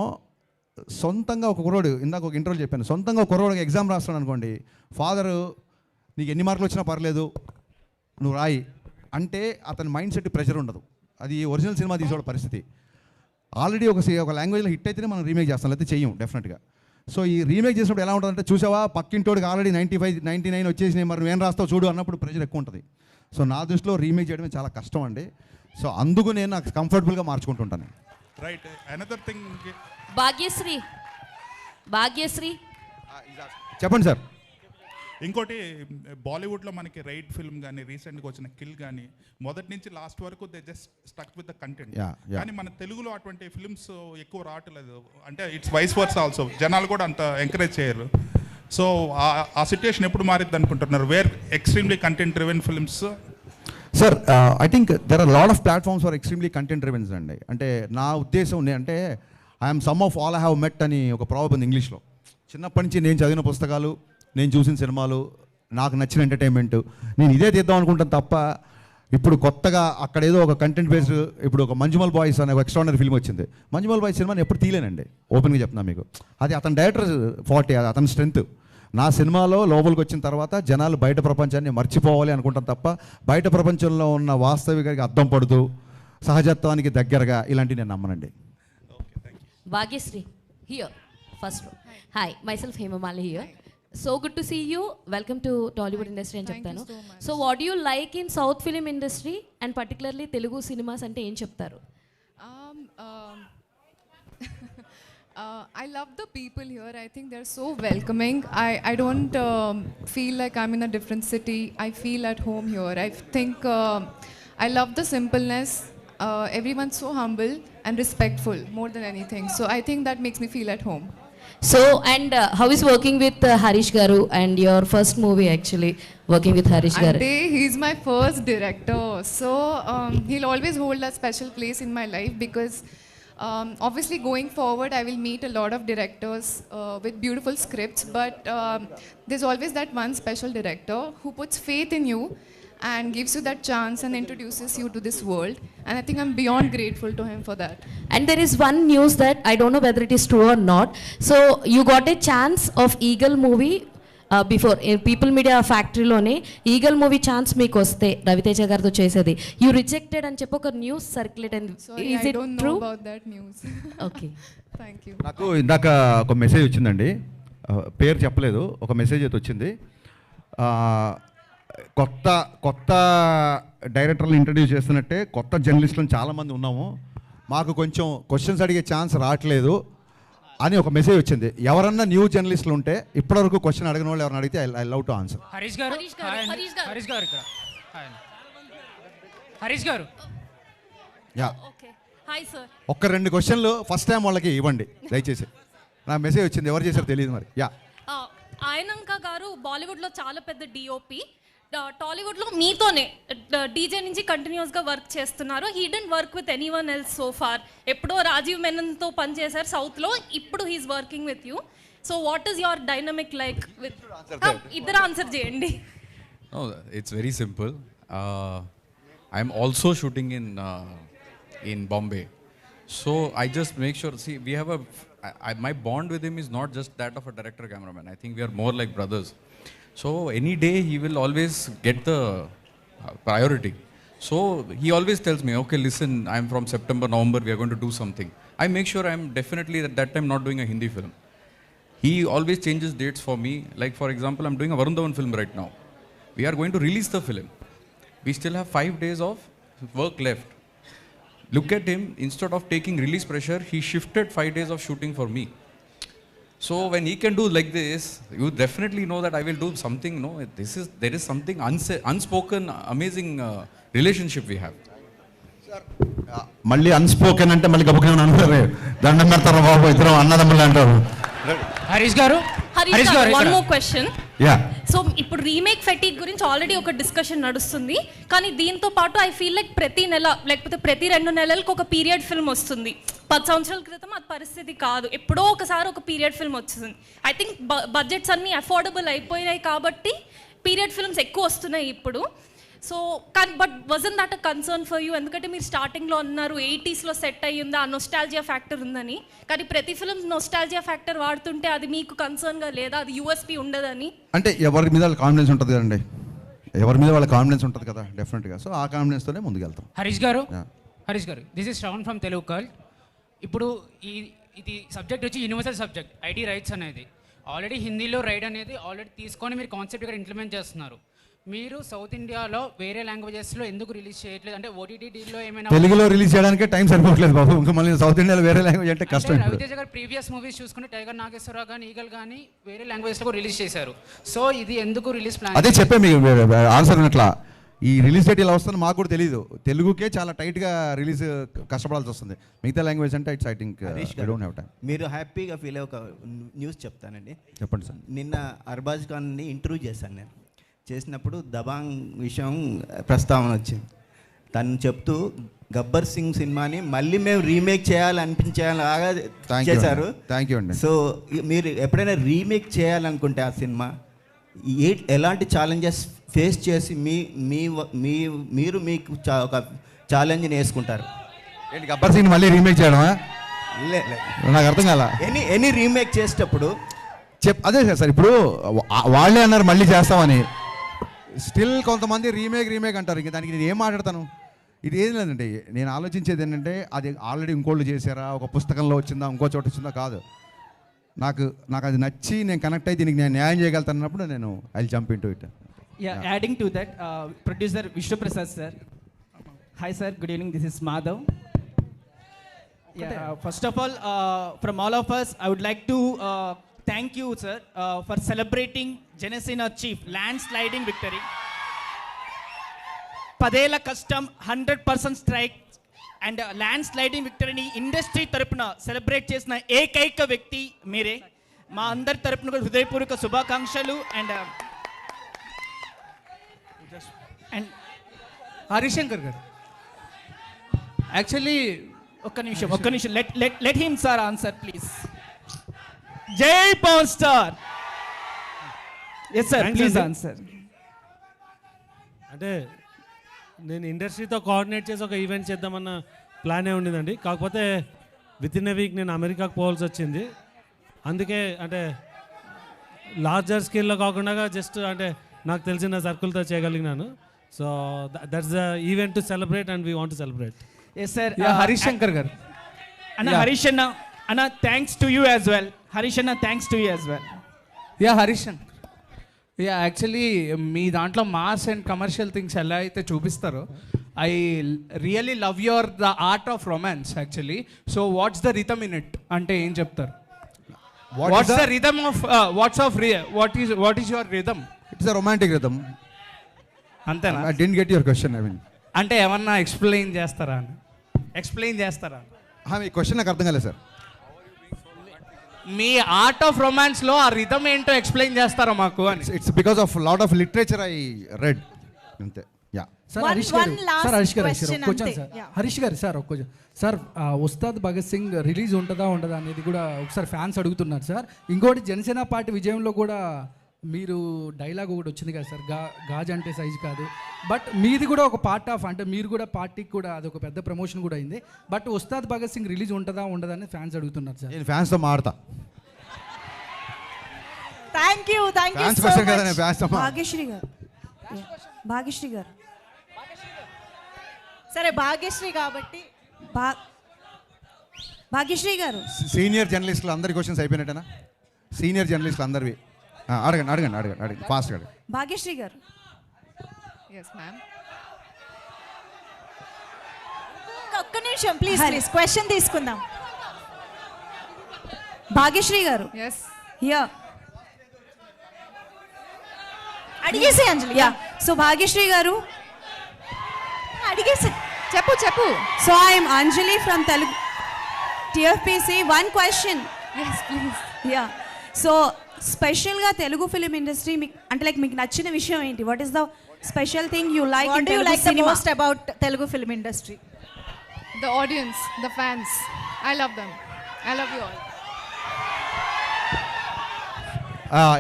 సొంతంగా ఒక కుర్రోడు, ఇందాక ఒక ఇంటర్వ్యూ చెప్పాను, సొంతంగా ఒక కుర్రోడికి ఎగ్జామ్ రాస్తాడు అనుకోండి, ఫాదరు నీకు ఎన్ని మార్కులు వచ్చినా పర్లేదు నువ్వు రాయి అంటే అతని మైండ్ సెట్ ప్రెషర్ ఉండదు. అది ఒరిజినల్ సినిమా తీసేవాడు పరిస్థితి. ఆల్రెడీ ఒక లాంగ్వేజ్లో హిట్ అయితేనే మనం రీమేక్ చేస్తాం, లేకపోతే చెయ్యం డెఫినెట్గా. సో ఈ రీమేక్ చేసినప్పుడు ఎలా ఉంటుందంటే, చూసావా పక్కింటోడికి ఆల్రెడీ 95, 99 వచ్చేసినాయి, మరి నువ్వేం రాస్తావు చూడు అన్నప్పుడు ప్రెషర్ ఎక్కువ ఉంటుంది. సో నా దృష్టిలో రీమేక్ చేయడమే చాలా కష్టం అండి. సో అందుకు నేను నాకు కంఫర్టబుల్గా మార్చుకుంటుంటాను. రైట్. అనదర్ థింగ్, భాగ్యశ్రీ చెప్పండి సార్. ఇంకోటి, బాలీవుడ్లో మనకి రైడ్ ఫిల్మ్ కానీ, రీసెంట్గా వచ్చిన కిల్ కానీ, మొదటి నుంచి లాస్ట్ వరకు they just stuck with the content. కానీ మన తెలుగులో అటువంటి ఫిల్మ్స్ ఎక్కువ రావట్లేదు. అంటే ఇట్స్ వైస్ వర్స్ ఆల్సో, జనాలు కూడా అంత ఎంకరేజ్ చేయరు. సో ఆ సిచ్యుయేషన్ ఎప్పుడు మారిద్ది అనుకుంటున్నారు? వేర్ ఎక్స్ట్రీమ్లీ content driven films. Sir I think there are lot of platforms for ఎక్స్ట్రీమ్లీ కంటెంట్ డ్రివెన్స్ అండి. అంటే నా ఉద్దేశం అంటే I'm some of all I have met అని ఒక ప్రాబ్లం ఉంది ఇంగ్లీష్లో. చిన్నప్పటి నుంచి నేను చదివిన పుస్తకాలు, నేను చూసిన సినిమాలు, నాకు నచ్చిన ఎంటర్టైన్మెంట్, నేను ఇదే తీద్దాం అనుకుంటాను తప్ప ఇప్పుడు కొత్తగా అక్కడ ఏదో ఒక కంటెంట్ బేస్డ్, ఇప్పుడు ఒక మంజుమల్ బాయ్స్ అనే ఒక ఎక్స్ట్రాడినరీ ఫిల్మ్ వచ్చింది. మంజుమల్ బాయ్స్ సినిమాని ఎప్పుడు తీయలేనండి, ఓపెన్గా చెప్తున్నా మీకు. అది అతని డైరెక్టర్ 40, అది అతని స్ట్రెంత్. నా సినిమాలో లోపలికి వచ్చిన తర్వాత జనాలు బయట ప్రపంచాన్ని మర్చిపోవాలి అనుకుంటాం తప్ప బయట ప్రపంచంలో ఉన్న వాస్తవికకి అద్దం పడుతూ సహజత్వానికి దగ్గరగా ఇలాంటివి నేను నమ్మనండి. Bhagyashri here first. Hi, myself Hemamali here. So good to see you. Welcome to Tollywood industry అని చెప్తాను. So what do you like in South film industry and particularly Telugu cinemas అంటే ఏం చెప్తారు? I love the people here. I think they're so welcoming. I don't feel like I'm in a different city. I feel at home here. I think I love the simpleness. Everyone's so humble and respectful more than anything. So I think that makes me feel at home. So, and how is working with Harish Garu, and your first movie actually working with Harish Garu? He's my first director, so he'll always hold a special place in my life because obviously going forward I will meet a lot of directors with beautiful scripts, but there's always that one special director who puts faith in you and gives you that chance and introduces you to this world, and I think I'm beyond grateful to him for that. And there is one news that I don't know whether it is true or not. So you got a chance of Eagle movie before people media ఫ్యాక్టరీలోనే Eagle movie chance మీకు వస్తే రవితేజ గారితో చేసేది, you rejected అని చెప్పి ఒక news circulate అయింది. Is it true? Okay, thank you. నాకు ఇందాక ఒక మెసేజ్ వచ్చిందండి, పేరు చెప్పలేదు, ఒక మెసేజ్ అయితే వచ్చింది. కొత్త డైరెక్టర్లు ఇంట్రడ్యూస్ చేస్తున్నట్టే కొత్త జర్నలిస్టులను చాలామంది ఉన్నాము, మాకు కొంచెం క్వశ్చన్స్ అడిగే ఛాన్స్ రావట్లేదు అని ఒక మెసేజ్ వచ్చింది. ఎవరన్నా న్యూ జర్నలిస్టులు ఉంటే ఇప్పటివరకు క్వశ్చన్ అడిగిన వాళ్ళు ఎవరైనా అడిగితే I love to answer. Harish గారు, హరీష్ గారు ఇక్కడ, హరీష్ గారు. Yeah, hi sir. ఒక్క 2 క్వశ్చన్లు ఫస్ట్ టైం వాళ్ళకి ఇవ్వండి దయచేసి. నా మెసేజ్ వచ్చింది, ఎవరు చేశారో తెలియదు మరి. యా, ఆయనంక గారు బాలీవుడ్లో చాలా పెద్ద డిఓపి, టాలీవుడ్లో మీతోనే డీజే నుంచి కంటిన్యూస్గా వర్క్ చేస్తున్నారు. He didn't work with anyone else so far. ఎప్పుడో రాజీవ్ మెనన్తో పనిచేశారు సౌత్లో, ఇప్పుడు he's working with you. So what is your dynamic like with? ఇద్దరు ఆన్సర్ చేయండి. It's very simple. I'm also shooting in Bombay. So I just make sure, see, we have my bond with him is not just that of a director cameraman. I think we are more like brothers. So any day he will always get the priority. So he always tells me, okay, listen, I'm from September, November, we are going to do something. I make sure I'm definitely at that time not doing a Hindi film. He always changes dates for me. Like for example, I'm doing a Varun Dhawan film right now. We are going to release the film. We still have 5 days of work left. Look at him, instead of taking release pressure, he shifted 5 days of shooting for me. So when he can do like this, you definitely know that I will do something. No, there is something unspoken, amazing relationship we have. మళ్ళీ unspoken అంటే మళ్ళీ గబుకని అంటారు, దండం పెడతారు బాబు, ఇద్దరు అన్నదమ్ములు అంటారు. హరీష్ గారు, హరీష్ గారు, one more question. Yeah, so ఇప్పుడు రీమేక్ ఫెటీక్ గురించి ఆల్రెడీ ఒక డిస్కషన్ నడుస్తుంది, కానీ దీంతో పాటు ఐ ఫీల్ లైక్ ప్రతి నెల లేకపోతే ప్రతి 2 నెలలకు ఒక పీరియడ్ ఫిల్మ్ వస్తుంది. 10 సంవత్సరాల క్రితం అది పరిస్థితి కాదు, ఎప్పుడో ఒకసారి ఒక పీరియడ్ ఫిల్మ్ వచ్చింది. ఐ థింక్ బడ్జెట్స్ అన్నీ అఫోర్డబుల్ అయిపోయినాయి కాబట్టి పీరియడ్ ఫిల్మ్స్ ఎక్కువ వస్తున్నాయి ఇప్పుడు. సో కానీ but wasn't that a concern for you? ఎందుకంటే మీరు స్టార్టింగ్లో అన్నారు 80sలో సెట్ అయ్యింది, ఆ నొస్టాలజియా ఫ్యాక్టర్ ఉందని. కానీ ప్రతి ఫిల్మ్ నొస్టాలజియా ఫ్యాక్టర్ వాడుతుంటే అది మీకు కన్సర్న్గా లేదా? అది యూఎస్పీ ఉండదని? అంటే ఎవరి మీద వాళ్ళ కాన్ఫిడెన్స్ ఉంటుంది కదండి, ఎవరి మీద వాళ్ళ కాన్ఫిడెన్స్ ఉంటుంది కదా డెఫినెట్గా. సో ఆ కాన్ఫిడెన్స్తోనే ముందుకెళ్తాం. హరీష్ గారు, హరీష్ గారు, this is Shravan from Telugu cult. ఇప్పుడు ఇది సబ్జెక్ట్ వచ్చి యూనివర్సల్ సబ్జెక్ట్, ఐటీ రైట్స్ అనేది. ఆల్రెడీ హిందీలో రైడ్ అనేది ఆల్రెడీ తీసుకొని మీరు కాన్సెప్ట్ ఇక్కడ ఇంప్లిమెంట్ చేస్తున్నారు. మీరు సౌత్ ఇండియాలో వేరే లాంగ్వేజెస్లో ఎందుకు రిలీజ్ చేయట్లేదు? అంటే ఓటీటీలో ఏమైనా తెలుగులో రిలీజ్ చేయడానికే టైం సరిపోవట్లేదు బాబు, ఇంకా మళ్ళీ సౌత్ ఇండియాలో వేరే లాంగ్వేజ్ అంటే కష్టం. రవితేజ గారు ప్రీవియస్ మూవీస్ చూసుకుంటే టైగర్ నాగేశ్వరరావు కానీ ఈగల్ కానీ వేరే లాంగ్వేజ్లో రిలీజ్ చేశారు. సో ఇది ఎందుకు రిలీజ్ ప్లాన్? అదే చెప్పే మీకు ఆన్సర్ ఉన్నట్లా, ఈ రిలీజ్ డేట్ ఇలా వస్తుంది మాకు కూడా తెలియదు. తెలుగుకే చాలా టైట్గా రిలీజ్ కష్టపడాల్సి వస్తుంది, మిగతా లాంగ్వేజ్ అంటే it's I think don't have time. మీరు హ్యాపీగా ఫీల్ అయ్యే ఒక న్యూస్ చెప్తానండి. చెప్పండి సార్. నిన్న అర్బాజ్ ఖాన్ని ఇంటర్వ్యూ చేశాను నేను. చేసినప్పుడు దబాంగ్ విషయం ప్రస్తావన వచ్చింది. తను చెప్తూ గబ్బర్ సింగ్ సినిమాని మళ్ళీ మేము రీమేక్ చేయాలనిపించేలాగా చేశారు. థ్యాంక్ యూ అండి. సో మీరు ఎప్పుడైనా రీమేక్ చేయాలనుకుంటే ఆ సినిమా ఎలాంటి ఛాలెంజెస్ ఫేస్ చేసి మీరు మీకు ఒక ఛాలెంజ్ని వేసుకుంటారు? ఏంటి గబ్బర్ సింగ్ మళ్ళీ రీమేక్ చేయడమా? నాకు అర్థం కాల. ఎనీ రీమేక్ చేసేటప్పుడు అదే సార్, ఇప్పుడు వాళ్ళే అన్నారు మళ్ళీ చేస్తామని, స్టిల్ కొంతమంది రీమేక్ అంటారు. ఇంక దానికి నేను ఏం మాట్లాడతాను? ఇది ఏం లేదండి, నేను ఆలోచించేది ఏంటంటే అది ఆల్రెడీ ఇంకోళ్ళు చేశారా, ఒక పుస్తకంలో వచ్చిందా, ఇంకో చోట వచ్చిందా కాదు. నాకు అది నచ్చి నేను కనెక్ట్ అయ్యి దీనికి నేను న్యాయం చేయగలుగుతానప్పుడు నేను I jump into it. Adding to that, producer Vishnu Prasad sir. Hi sir, good evening. This is Madhav. First of all, from all of us, I would like to thank you sir for celebrating Janasena Chief landsliding victory. 10 ఏళ్ల కష్టం, 100% strike and land sliding విక్టరీని industry తరపున celebrate చేసిన ఏకైక వ్యక్తి మీరే. మా అందరి తరపున కూడా హృదయపూర్వక శుభాకాంక్షలు. అండ్ హరిశంకర్ గారు యాక్చువల్లీ ఒక్క నిమిషం let him sir answer please. జై power star. Yes sir, please answer. అంటే నేను ఇండస్ట్రీతో కోఆర్డినేట్ చేసి ఒక ఈవెంట్ చేద్దామన్న ప్లానే ఉండేదండి. కాకపోతే విత్ ఇన్ ఏ వీక్ నేను అమెరికాకు పోవాల్సి వచ్చింది. అందుకే అంటే లార్జర్ స్కేల్లో కాకుండా జస్ట్ అంటే నాకు తెలిసిన సర్కిల్తో చేయగలిగినాను. So that's the event to celebrate and we want to celebrate. Yes sir. Harish Shankar గారు అన్న హరీష్ అన్న thanks to you as well. Harish అన్న thanks to you as well. Harish Shankar actually మీ దాంట్లో మాస్ అండ్ కమర్షియల్ థింగ్స్ ఎలా అయితే చూపిస్తారో I really love your the art of romance actually. So what's the rhythm in it అంటే ఏం చెప్తారు? What's the rhythm of what is your rhythm? It's a romantic rhythm. అంతేనా? I didn't get your question. I mean అంటే ఏమన్నా explain చేస్తారా? మీ question నాకు అర్థం కాలేదు సార్. మీ ఆర్ట్ ఆఫ్ రొమాన్స్ లో ఆ రిథమ్ ఏంటో ఎక్స్ప్లెయిన్ చేస్తారా మాకు అని? It's because of lot of literature I read. అంతే. యా సార్ హరీష్ గారు ఒక question sir. Ustaad Bhagat Singh release ఉంటుందా ఉండదా అనేది కూడా ఒకసారి ఫ్యాన్స్ అడుగుతున్నారు సార్. ఇంకోటి జనసేన పార్టీ విజయంలో కూడా మీరు డైలాగ్ ఒకటి వచ్చింది కదా సార్, గాజ్ అంటే సైజ్ కాదు. బట్ మీది కూడా ఒక పార్ట్ ఆఫ్, అంటే మీరు కూడా పార్టీకి కూడా అదొక పెద్ద ప్రమోషన్ కూడా అయింది. బట్ ఉస్తాద్ భగత్ సింగ్ రిలీజ్ ఉంటుందా ఉండదా అని ఫ్యాన్స్ అడుగుతున్నారు సార్. నేను ఫ్యాన్స్తో మాడతా. థ్యాంక్ యూ భాగ్యశ్రీ గారు. సరే భాగ్యశ్రీ కాబట్టి భాగ్యశ్రీ గారు సీనియర్ జర్నలిస్టులు అందరి క్వశ్చన్స్ అయిపోయినట్టేనా? సీనియర్ జర్నలిస్టులు అందరివి అడగండి ఫాస్ట్గా అడగండి. భాగ్యశ్రీ గారు. ఒక్క నిమిషం ప్లీజ్ క్వశ్చన్ తీసుకుందాం. భాగ్యశ్రీ గారు అడిగేసి అంజలి. సో భాగ్యశ్రీ గారు అడిగేసి చెప్పు. So I'm Anjali from Telugu TFPC. One question. So స్పెషల్గా తెలుగు ఫిలిం ఇండస్ట్రీ అంటే లైక్ మీకు నచ్చిన విషయం ఏంటి? What is the special thing you like the most about Telugu film industry? The audience, the fans. I love them. I love you all.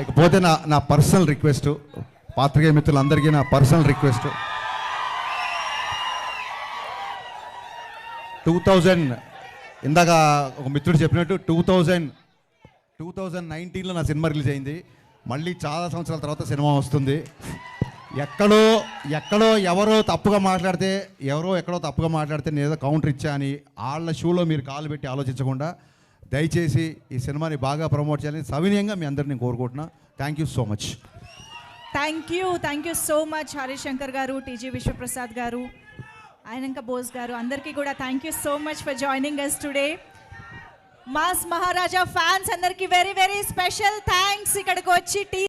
ఇకపోతే నా personal request, పాత్రికేయ మిత్రులందరికీ నా పర్సనల్ రిక్వెస్ట్, 2000 ఇందాక ఒక మిత్రుడు చెప్పినట్టు 2019లో నా సినిమా రిలీజ్ అయింది. మళ్ళీ చాలా సంవత్సరాల తర్వాత సినిమా వస్తుంది. ఎక్కడో ఎవరో తప్పుగా మాట్లాడితే నేను ఏదో కౌంటర్ ఇచ్చా అని వాళ్ళ షూలో మీరు కాలు పెట్టి ఆలోచించకుండా దయచేసి ఈ సినిమాని బాగా ప్రమోట్ చేయాలని సవినయంగా మీ అందరిని కోరుకుంటున్నా. Thank you so much. Thank you so much Harish Shankar garu, TG Vishwaprasad garu, Ayananka Bose garu, అందరికీ కూడా thank you so much for joining us today. Mass Maharaja fans అందరికీ వెరీ వెరీ స్పెషల్ థ్యాంక్స్ ఇక్కడికి వచ్చి